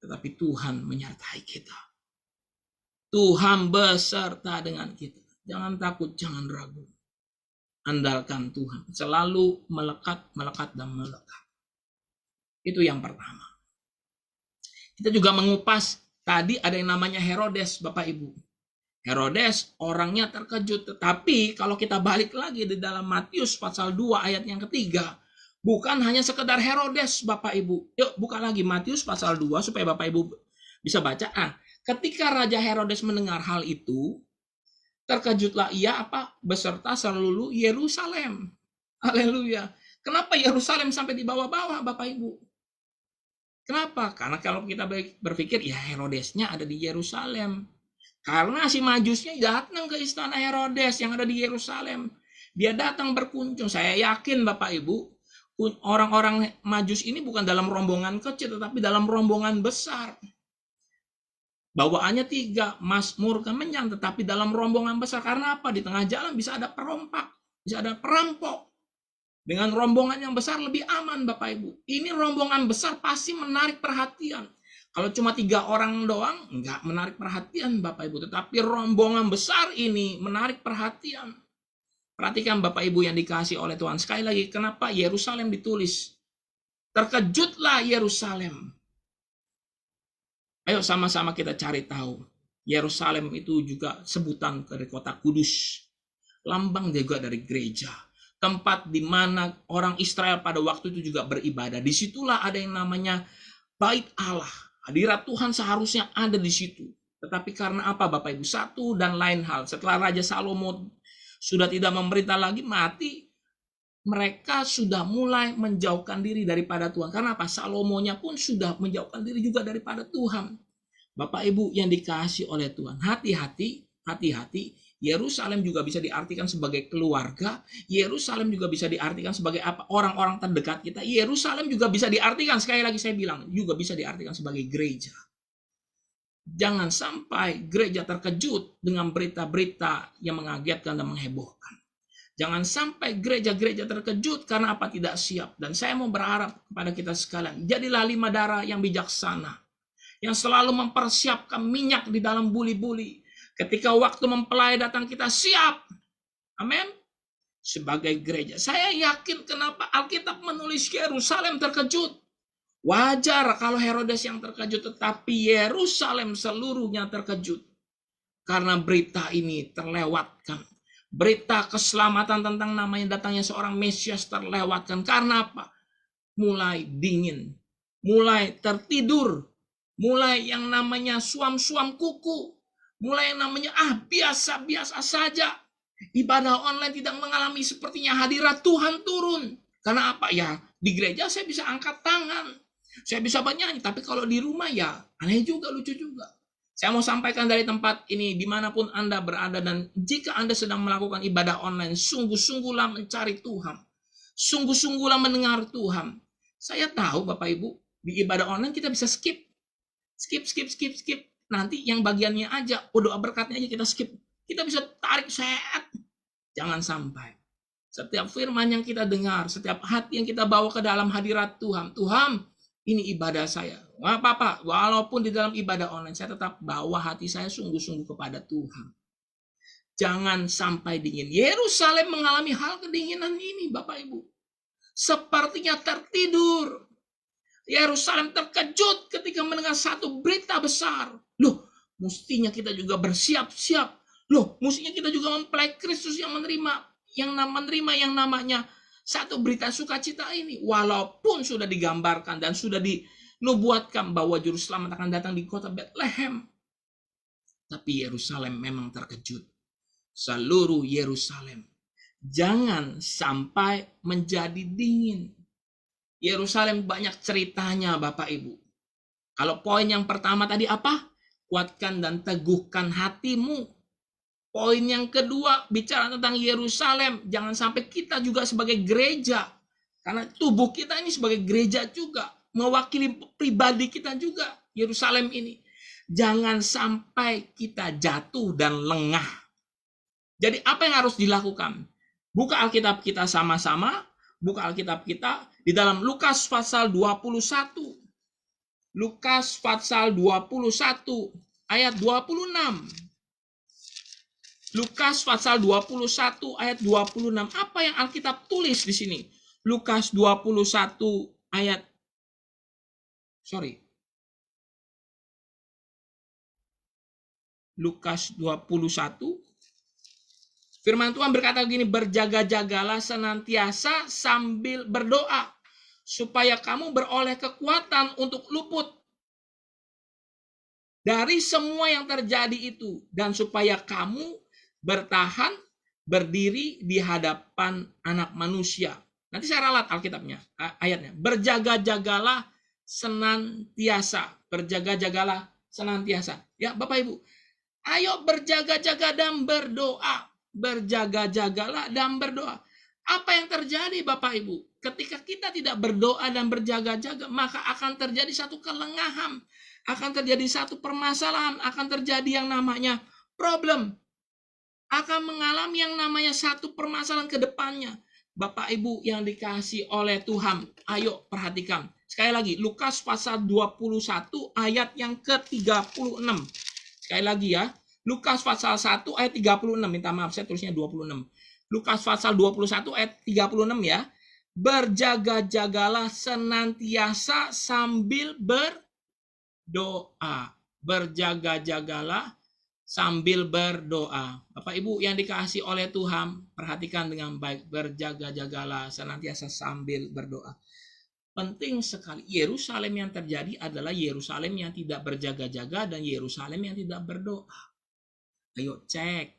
A: Tetapi Tuhan menyertai kita. Tuhan beserta dengan kita. Jangan takut, jangan ragu. Andalkan Tuhan. Selalu melekat, dan melekat. Itu yang pertama. Kita juga mengupas Tadi ada yang namanya Herodes, Bapak Ibu. Herodes orangnya terkejut. Tetapi kalau kita balik lagi di dalam Matius pasal 2 ayat yang ketiga, bukan hanya sekedar Herodes, Bapak Ibu. Yuk buka lagi Matius pasal 2 supaya Bapak Ibu bisa baca. Ketika Raja Herodes mendengar hal itu, terkejutlah ia beserta seluruh Yerusalem. Haleluya. Kenapa Yerusalem sampai di bawah-bawah, Bapak Ibu? Kenapa? Karena kalau kita berpikir ya Herodesnya ada di Yerusalem. Karena si Majusnya datang ke istana Herodes yang ada di Yerusalem. Dia datang berkunjung. Saya yakin Bapak Ibu, orang-orang Majus ini bukan dalam rombongan kecil, tetapi dalam rombongan besar. Bawaannya 3, Mazmur, kemenyan, tetapi dalam rombongan besar. Karena apa? Di tengah jalan bisa ada perompak, bisa ada perampok. Dengan rombongan yang besar lebih aman, Bapak Ibu. Ini rombongan besar pasti menarik perhatian. Kalau cuma 3 orang doang, nggak menarik perhatian, Bapak Ibu. Tetapi rombongan besar ini menarik perhatian. Perhatikan Bapak Ibu yang dikasih oleh Tuhan. Sekali lagi, kenapa Yerusalem ditulis? Terkejutlah Yerusalem. Ayo sama-sama kita cari tahu. Yerusalem itu juga sebutan dari kota kudus. Lambang juga dari gereja. Tempat di mana orang Israel pada waktu itu juga beribadah. Disitulah ada yang namanya Bait Allah. Hadirat Tuhan seharusnya ada di situ. Tetapi karena apa Bapak Ibu? Satu dan lain hal. Setelah Raja Salomo sudah tidak memerintah lagi, mati, mereka sudah mulai menjauhkan diri daripada Tuhan. Karena apa? Salomonya pun sudah menjauhkan diri juga daripada Tuhan. Bapak Ibu yang dikasih oleh Tuhan, hati-hati, hati-hati. Yerusalem juga bisa diartikan sebagai keluarga. Yerusalem juga bisa diartikan sebagai apa? Orang-orang terdekat kita. Yerusalem juga bisa diartikan, sekali lagi saya bilang, juga bisa diartikan sebagai gereja. Jangan sampai gereja terkejut dengan berita-berita yang mengagetkan dan menghebohkan. Jangan sampai gereja-gereja terkejut karena apa? Tidak siap. Dan saya mau berharap kepada kita sekalian, jadilah 5 darah yang bijaksana, yang selalu mempersiapkan minyak di dalam buli-buli. Ketika waktu mempelai datang, kita siap. Amin. Sebagai gereja. Saya yakin kenapa Alkitab menulis Yerusalem terkejut. Wajar kalau Herodes yang terkejut, tetapi Yerusalem seluruhnya terkejut. Karena berita ini terlewatkan. Berita keselamatan tentang namanya datangnya seorang Mesias terlewatkan. Karena apa? Mulai dingin. Mulai tertidur. Mulai yang namanya suam-suam kuku. Mulai yang namanya biasa-biasa saja. Ibadah online tidak mengalami sepertinya hadirat Tuhan turun. Karena apa ya? Di gereja saya bisa angkat tangan. Saya bisa bernyanyi. Tapi kalau di rumah ya aneh juga, lucu juga. Saya mau sampaikan dari tempat ini dimanapun Anda berada. Dan jika Anda sedang melakukan ibadah online, sungguh-sungguhlah mencari Tuhan. Sungguh-sungguhlah mendengar Tuhan. Saya tahu Bapak Ibu, di ibadah online kita bisa skip. Skip. Nanti yang bagiannya aja, doa berkatnya aja kita skip. Kita bisa tarik set. Jangan sampai. Setiap firman yang kita dengar, setiap hati yang kita bawa ke dalam hadirat Tuhan. Tuhan, ini ibadah saya. Wah, Bapak, walaupun di dalam ibadah online, saya tetap bawa hati saya sungguh-sungguh kepada Tuhan. Jangan sampai dingin. Yerusalem mengalami hal kedinginan ini, Bapak Ibu. Sepertinya tertidur. Yerusalem terkejut ketika mendengar satu berita besar. Loh, mestinya kita juga bersiap-siap. Loh, mestinya kita juga mempelai Kristus yang menerima yang namanya satu berita sukacita ini. Walaupun sudah digambarkan dan sudah dinubuatkan bahwa juru selamat akan datang di kota Bethlehem. Tapi Yerusalem memang terkejut. Seluruh Yerusalem. Jangan sampai menjadi dingin. Yerusalem banyak ceritanya Bapak Ibu. Kalau poin yang pertama tadi apa? Kuatkan dan teguhkan hatimu. Poin yang kedua bicara tentang Yerusalem. Jangan sampai kita juga sebagai gereja. Karena tubuh kita ini sebagai gereja juga. Mewakili pribadi kita juga. Yerusalem ini. Jangan sampai kita jatuh dan lengah. Jadi apa yang harus dilakukan? Buka Alkitab kita sama-sama. Buka Alkitab kita di dalam Lukas pasal 21. Lukas pasal 21 ayat 26. Lukas pasal 21 ayat 26. Apa yang Alkitab tulis di sini? Lukas 21 ayat Lukas 21. Firman Tuhan berkata begini, berjaga-jagalah senantiasa sambil berdoa, supaya kamu beroleh kekuatan untuk luput dari semua yang terjadi itu, dan supaya kamu bertahan berdiri di hadapan Anak Manusia. Nanti saya ralat Alkitabnya, ayatnya. Berjaga-jagalah senantiasa. Berjaga-jagalah senantiasa. Ya, Bapak Ibu. Ayo berjaga-jaga dan berdoa. Berjaga-jagalah dan berdoa. Apa yang terjadi Bapak Ibu? Ketika kita tidak berdoa dan berjaga-jaga, maka akan terjadi satu kelengahan. Akan terjadi satu permasalahan. Akan terjadi yang namanya problem. Akan mengalami yang namanya satu permasalahan ke depannya. Bapak Ibu yang dikasih oleh Tuhan, ayo perhatikan. Sekali lagi, Lukas pasal 21 ayat yang ke-36. Sekali lagi ya, Lukas pasal 1 ayat 36. Minta maaf, saya tulisnya 26. Lukas pasal 21 ayat 36 ya. Berjaga-jagalah senantiasa sambil berdoa. Berjaga-jagalah sambil berdoa. Bapak Ibu yang dikasih oleh Tuhan, perhatikan dengan baik. Berjaga-jagalah senantiasa sambil berdoa. Penting sekali. Yerusalem yang terjadi adalah Yerusalem yang tidak berjaga-jaga dan Yerusalem yang tidak berdoa. Ayo cek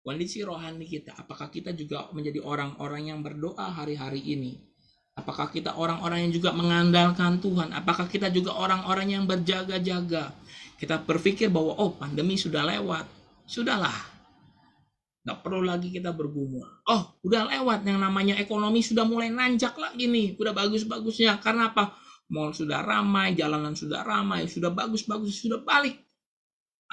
A: kondisi rohani kita. Apakah kita juga menjadi orang-orang yang berdoa hari-hari ini? Apakah kita orang-orang yang juga mengandalkan Tuhan? Apakah kita juga orang-orang yang berjaga-jaga? Kita berpikir bahwa pandemi sudah lewat. Sudahlah. Nggak perlu lagi kita bergumul. Udah lewat. Yang namanya ekonomi sudah mulai nanjak lagi nih. Udah bagus-bagusnya. Karena apa? Mall sudah ramai, jalanan sudah ramai, sudah bagus-bagus, sudah balik.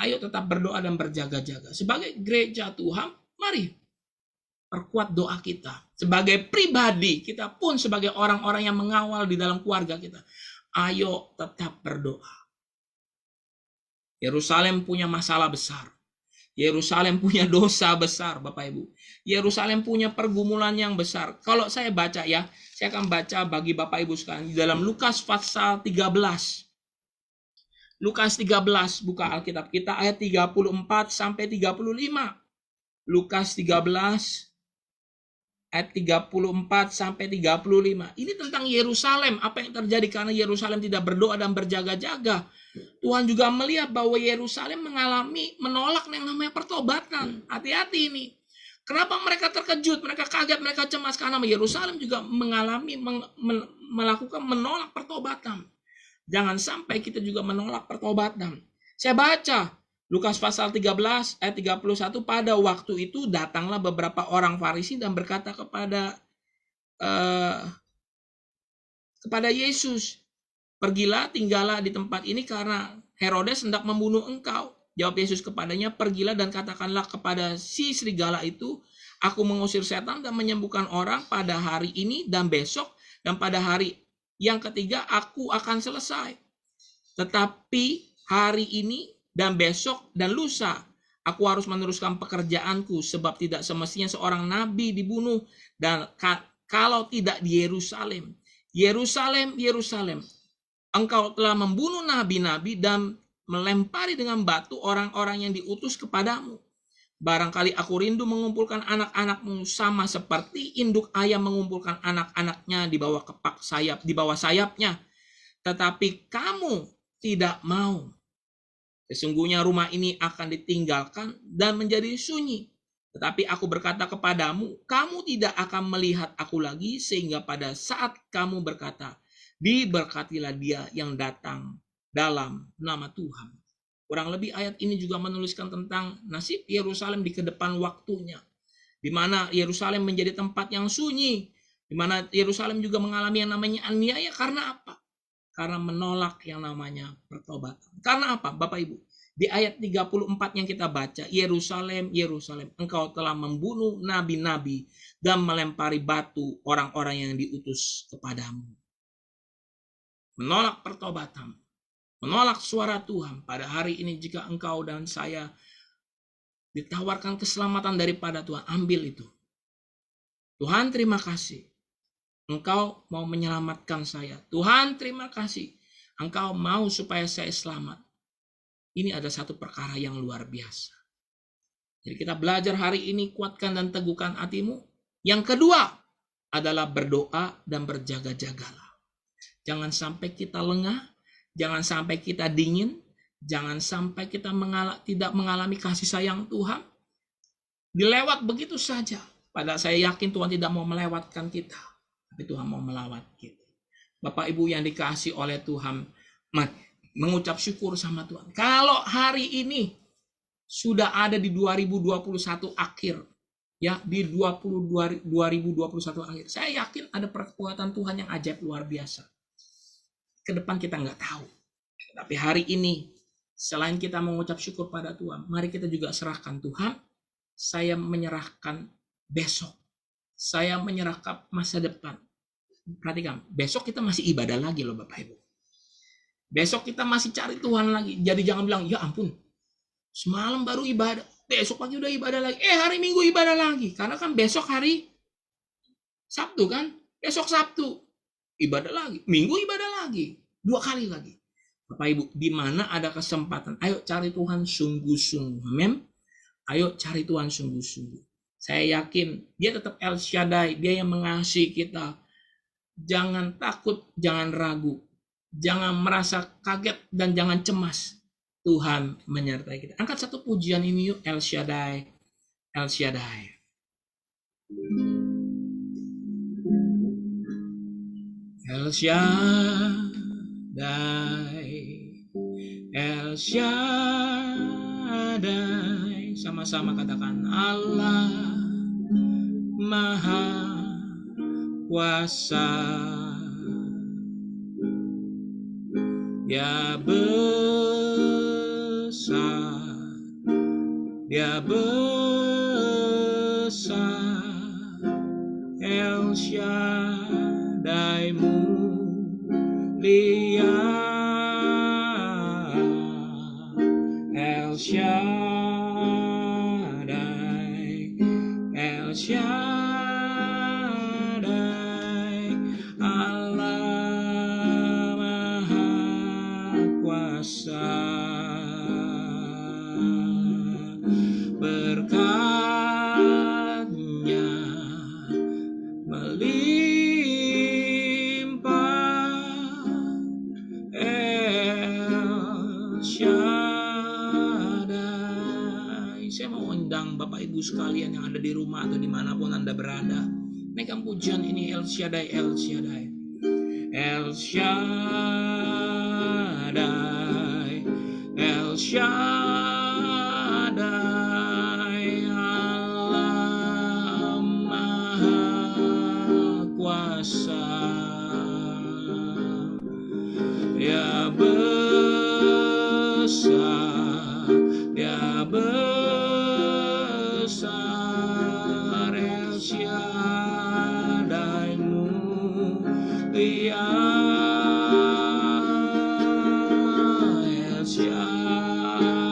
A: Ayo tetap berdoa dan berjaga-jaga. Sebagai gereja Tuhan, mari perkuat doa kita. Sebagai pribadi, kita pun sebagai orang-orang yang mengawal di dalam keluarga kita. Ayo tetap berdoa. Yerusalem punya masalah besar. Yerusalem punya dosa besar, Bapak Ibu. Yerusalem punya pergumulan yang besar. Kalau saya baca ya, saya akan baca bagi Bapak Ibu sekalian di dalam Lukas pasal 13. Lukas 13, buka Alkitab kita ayat 34 sampai 35. Lukas 13 ayat 34 sampai 35. Ini tentang Yerusalem, apa yang terjadi karena Yerusalem tidak berdoa dan berjaga-jaga. Tuhan juga melihat bahwa Yerusalem menolak yang namanya pertobatan. Hati-hati ini. Kenapa mereka terkejut, mereka kaget, mereka cemas karena Yerusalem juga melakukan menolak pertobatan. Jangan sampai kita juga menolak pertobatan. Saya baca Lukas pasal 13 ayat 31, pada waktu itu datanglah beberapa orang Farisi dan berkata kepada Yesus, pergilah tinggallah di tempat ini karena Herodes hendak membunuh engkau. Jawab Yesus kepadanya, pergilah dan katakanlah kepada si serigala itu, aku mengusir setan dan menyembuhkan orang pada hari ini dan besok, dan pada hari yang ketiga aku akan selesai. Tetapi hari ini dan besok dan lusa aku harus meneruskan pekerjaanku, sebab tidak semestinya seorang nabi dibunuh, dan kalau tidak di Yerusalem. Yerusalem, Yerusalem, engkau telah membunuh nabi-nabi dan melempari dengan batu orang-orang yang diutus kepadamu. Barangkali aku rindu mengumpulkan anak-anakmu sama seperti induk ayam mengumpulkan anak-anaknya di bawah sayapnya. Tetapi kamu tidak mau. Sesungguhnya rumah ini akan ditinggalkan dan menjadi sunyi. Tetapi aku berkata kepadamu, kamu tidak akan melihat aku lagi, sehingga pada saat kamu berkata, diberkatilah dia yang datang dalam nama Tuhan. Kurang lebih ayat ini juga menuliskan tentang nasib Yerusalem di kedepan waktunya. Di mana Yerusalem menjadi tempat yang sunyi. Di mana Yerusalem juga mengalami yang namanya aniaya. Karena apa? Karena menolak yang namanya pertobatan. Karena apa, Bapak Ibu? Di ayat 34 yang kita baca, Yerusalem, Yerusalem, engkau telah membunuh nabi-nabi dan melempari batu orang-orang yang diutus kepadamu. Menolak pertobatan, menolak suara Tuhan. Pada hari ini jika engkau dan saya ditawarkan keselamatan daripada Tuhan, ambil itu. Tuhan terima kasih, engkau mau menyelamatkan saya. Tuhan terima kasih, engkau mau supaya saya selamat. Ini adalah satu perkara yang luar biasa. Jadi kita belajar hari ini, kuatkan dan teguhkan hatimu. Yang kedua adalah berdoa dan berjaga-jagalah. Jangan sampai kita lengah, jangan sampai kita dingin, jangan sampai kita tidak mengalami kasih sayang Tuhan. Dilewat begitu saja. Padahal saya yakin Tuhan tidak mau melewatkan kita, tapi Tuhan mau melawat kita. Bapak Ibu yang dikasihi oleh Tuhan, mengucap syukur sama Tuhan. Kalau hari ini sudah ada di 2021 akhir, ya, di 2021 akhir, saya yakin ada perkuatan Tuhan yang ajaib luar biasa. Ke depan kita nggak tahu. Tapi hari ini, selain kita mengucap syukur pada Tuhan, mari kita juga serahkan Tuhan. Saya menyerahkan besok. Saya menyerahkan masa depan. Perhatikan, besok kita masih ibadah lagi loh Bapak Ibu. Besok kita masih cari Tuhan lagi. Jadi jangan bilang, ya ampun, semalam baru ibadah, besok pagi udah ibadah lagi. Hari Minggu ibadah lagi. Karena kan besok hari Sabtu kan. Besok Sabtu ibadah lagi. Minggu ibadah lagi. 2 kali lagi. Bapak Ibu, di mana ada kesempatan, ayo cari Tuhan sungguh-sungguh. Amin. Ayo cari Tuhan sungguh-sungguh. Saya yakin dia tetap El Shaddai. Dia yang mengasihi kita. Jangan takut, jangan ragu. Jangan merasa kaget dan jangan cemas. Tuhan menyertai kita. Angkat satu pujian ini yuk. El Shaddai. El Shaddai. El Shaddai. El Shaddai. Sama-sama katakan Allah Maha Kuasa. Dia besar, dia besar, El Shaddai mulia, El Shaddai, El Shaddai. Berkatnya melimpah, El Shaddai. Saya mau undang Bapak Ibu sekalian yang ada di rumah atau dimanapun Anda berada, naikkan pujian ini, El Shaddai, El Shaddai, El Shaddai, El Shaddai, Allah Maha Kuasa. Dia besar, dia besar, El Shaddai mulia, El Shaddai.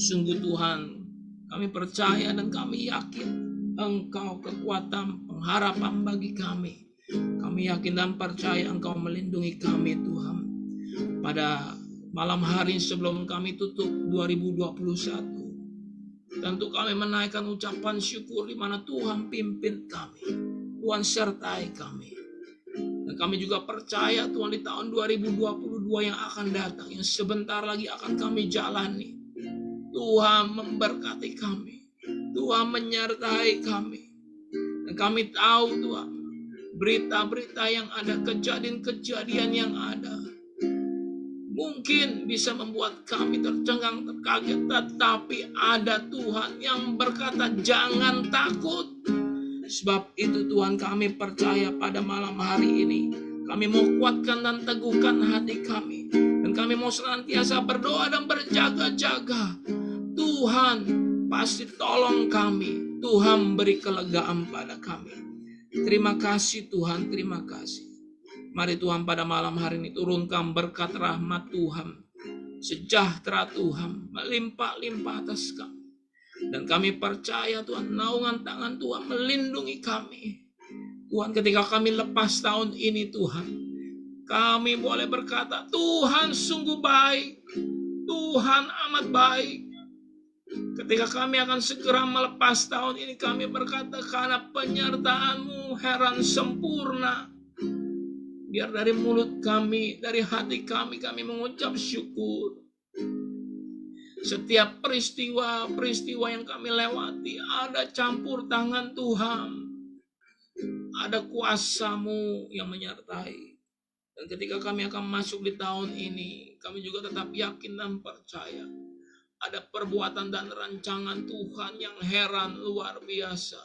A: Sungguh Tuhan, kami percaya dan kami yakin Engkau kekuatan pengharapan bagi kami. Kami yakin dan percaya Engkau melindungi kami Tuhan. Pada malam hari sebelum kami tutup 2021, tentu kami menaikkan ucapan syukur di mana Tuhan pimpin kami, Tuhan sertai kami. Dan kami juga percaya Tuhan di tahun 2022 yang akan datang, yang sebentar lagi akan kami jalani, Tuhan memberkati kami, Tuhan menyertai kami. Dan kami tahu Tuhan, berita-berita yang ada, kejadian-kejadian yang ada, mungkin bisa membuat kami tercengang, terkaget, tetapi ada Tuhan yang berkata jangan takut. Sebab itu Tuhan kami percaya pada malam hari ini, kami mau kuatkan dan teguhkan hati kami. Dan kami mau senantiasa berdoa dan berjaga-jaga. Tuhan pasti tolong kami, Tuhan beri kelegaan pada kami. Terima kasih Tuhan, terima kasih. Mari Tuhan pada malam hari ini turunkan berkat rahmat Tuhan, sejahtera Tuhan melimpah-limpah atas kami. Dan kami percaya Tuhan, naungan tangan Tuhan melindungi kami. Tuhan, ketika kami lepas tahun ini Tuhan, kami boleh berkata Tuhan sungguh baik, Tuhan amat baik. Ketika kami akan segera melepas tahun ini, kami berkata karena penyertaan-Mu heran sempurna. Biar dari mulut kami, dari hati kami mengucap syukur. Setiap peristiwa yang kami lewati, ada campur tangan Tuhan. Ada kuasa-Mu yang menyertai. Dan ketika kami akan masuk di tahun ini, kami juga tetap yakin dan percaya. Ada perbuatan dan rancangan Tuhan yang heran luar biasa.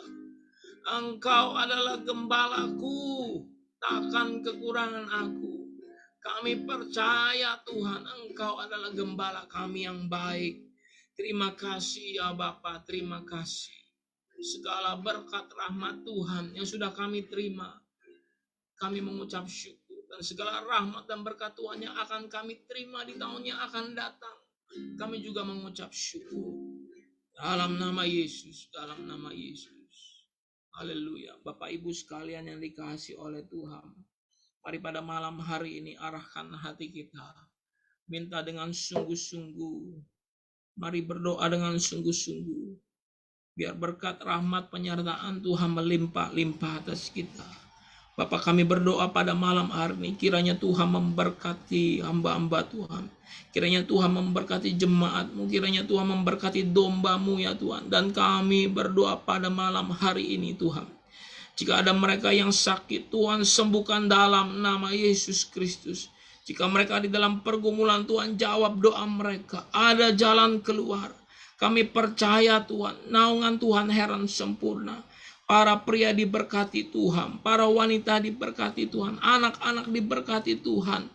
A: Engkau adalah gembalaku, takkan kekurangan aku. Kami percaya Tuhan, Engkau adalah gembala kami yang baik. Terima kasih ya Bapa, terima kasih. Segala berkat rahmat Tuhan yang sudah kami terima, kami mengucap syukur. Dan segala rahmat dan berkat Tuhan yang akan kami terima di tahun yang akan datang, kami juga mengucap syukur. Dalam nama Yesus, dalam nama Yesus. Haleluya. Bapak Ibu sekalian yang dikasihi oleh Tuhan, mari pada malam hari ini arahkan hati kita. Minta dengan sungguh-sungguh. Mari berdoa dengan sungguh-sungguh. Biar berkat rahmat penyertaan Tuhan melimpah-limpah atas kita. Bapak, kami berdoa pada malam hari ini, kiranya Tuhan memberkati hamba-hamba Tuhan. Kiranya Tuhan memberkati jemaat-Mu, kiranya Tuhan memberkati domba-Mu ya Tuhan. Dan kami berdoa pada malam hari ini Tuhan, jika ada mereka yang sakit, Tuhan sembuhkan dalam nama Yesus Kristus. Jika mereka di dalam pergumulan, Tuhan jawab doa mereka. Ada jalan keluar. Kami percaya Tuhan, naungan Tuhan heran sempurna. Para pria diberkati Tuhan, para wanita diberkati Tuhan, anak-anak diberkati Tuhan,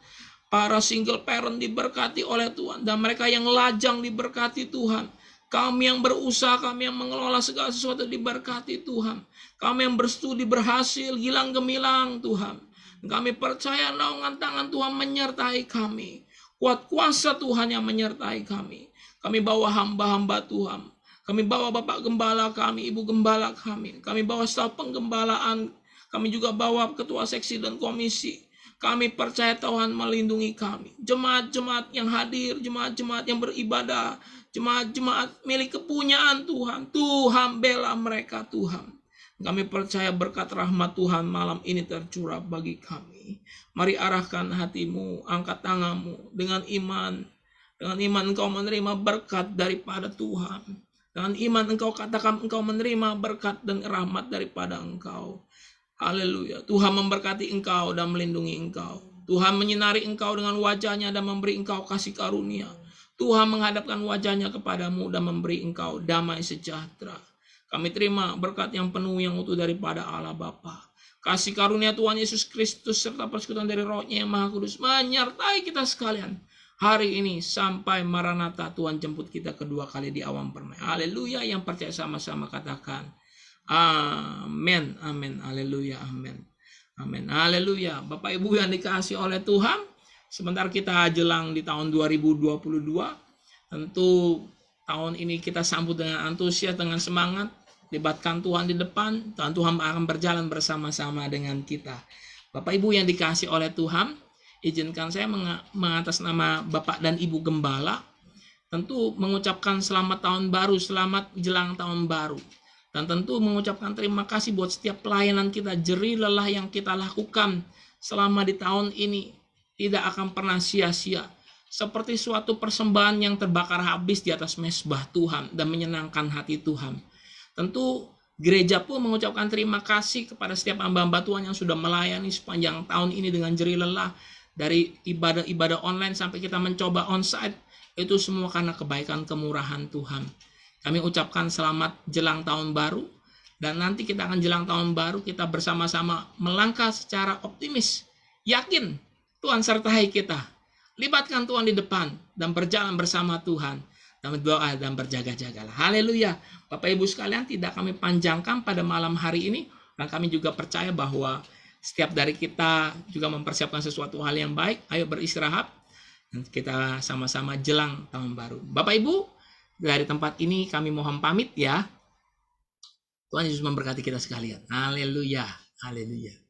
A: para single parent diberkati oleh Tuhan, dan mereka yang lajang diberkati Tuhan. Kami yang berusaha, kami yang mengelola segala sesuatu diberkati Tuhan. Kami yang berstudi berhasil, gilang gemilang Tuhan. Kami percaya naungan tangan Tuhan menyertai kami. Kuat kuasa Tuhan yang menyertai kami. Kami bawa hamba-hamba Tuhan. Kami bawa Bapak Gembala kami, Ibu Gembala kami. Kami bawa staf penggembalaan. Kami juga bawa ketua seksi dan komisi. Kami percaya Tuhan melindungi kami. Jemaat-jemaat yang hadir, jemaat-jemaat yang beribadah, jemaat-jemaat milik kepunyaan Tuhan. Tuhan bela mereka Tuhan. Kami percaya berkat rahmat Tuhan malam ini tercurah bagi kami. Mari arahkan hatimu, angkat tanganmu dengan iman. Dengan iman engkau menerima berkat daripada Tuhan. Dengan iman engkau katakan engkau menerima berkat dan rahmat daripada engkau. Haleluya. Tuhan memberkati engkau dan melindungi engkau. Tuhan menyinari engkau dengan wajahnya dan memberi engkau kasih karunia. Tuhan menghadapkan wajahnya kepadamu dan memberi engkau damai sejahtera. Kami terima berkat yang penuh yang utuh daripada Allah Bapa. Kasih karunia Tuhan Yesus Kristus serta persekutuan dari Roh-Nya yang Maha Kudus menyertai kita sekalian hari ini sampai Maranatha, Tuhan jemput kita kedua kali di awan permai. Haleluya. Yang percaya sama-sama katakan amin, amin, haleluya, amin, amin, haleluya. Bapak Ibu yang dikasihi oleh Tuhan, sebentar kita jelang di tahun 2022. Tentu tahun ini kita sambut dengan antusias, dengan semangat. Libatkan Tuhan di depan, Tuhan akan berjalan bersama-sama dengan kita. Bapak Ibu yang dikasih oleh Tuhan, izinkan saya mengatas nama Bapak dan Ibu Gembala, tentu mengucapkan selamat tahun baru, selamat jelang tahun baru. Dan tentu mengucapkan terima kasih buat setiap pelayanan kita, jerih lelah yang kita lakukan selama di tahun ini tidak akan pernah sia-sia. Seperti suatu persembahan yang terbakar habis di atas mezbah Tuhan dan menyenangkan hati Tuhan. Tentu gereja pun mengucapkan terima kasih kepada setiap hamba-hamba Tuhan yang sudah melayani sepanjang tahun ini dengan jerih lelah. Dari ibadah-ibadah online sampai kita mencoba onsite, itu semua karena kebaikan kemurahan Tuhan. Kami ucapkan selamat jelang tahun baru. Dan nanti kita akan jelang tahun baru, kita bersama-sama melangkah secara optimis. Yakin Tuhan sertai kita. Libatkan Tuhan di depan dan berjalan bersama Tuhan. Dan berdoa dan berjaga-jagalah. Haleluya. Bapak Ibu sekalian, tidak kami panjangkan pada malam hari ini. Dan kami juga percaya bahwa setiap dari kita juga mempersiapkan sesuatu hal yang baik. Ayo beristirahat. Dan kita sama-sama jelang tahun baru. Bapak Ibu, dari tempat ini kami mohon pamit ya. Tuhan Yesus memberkati kita sekalian. Haleluya. Haleluya.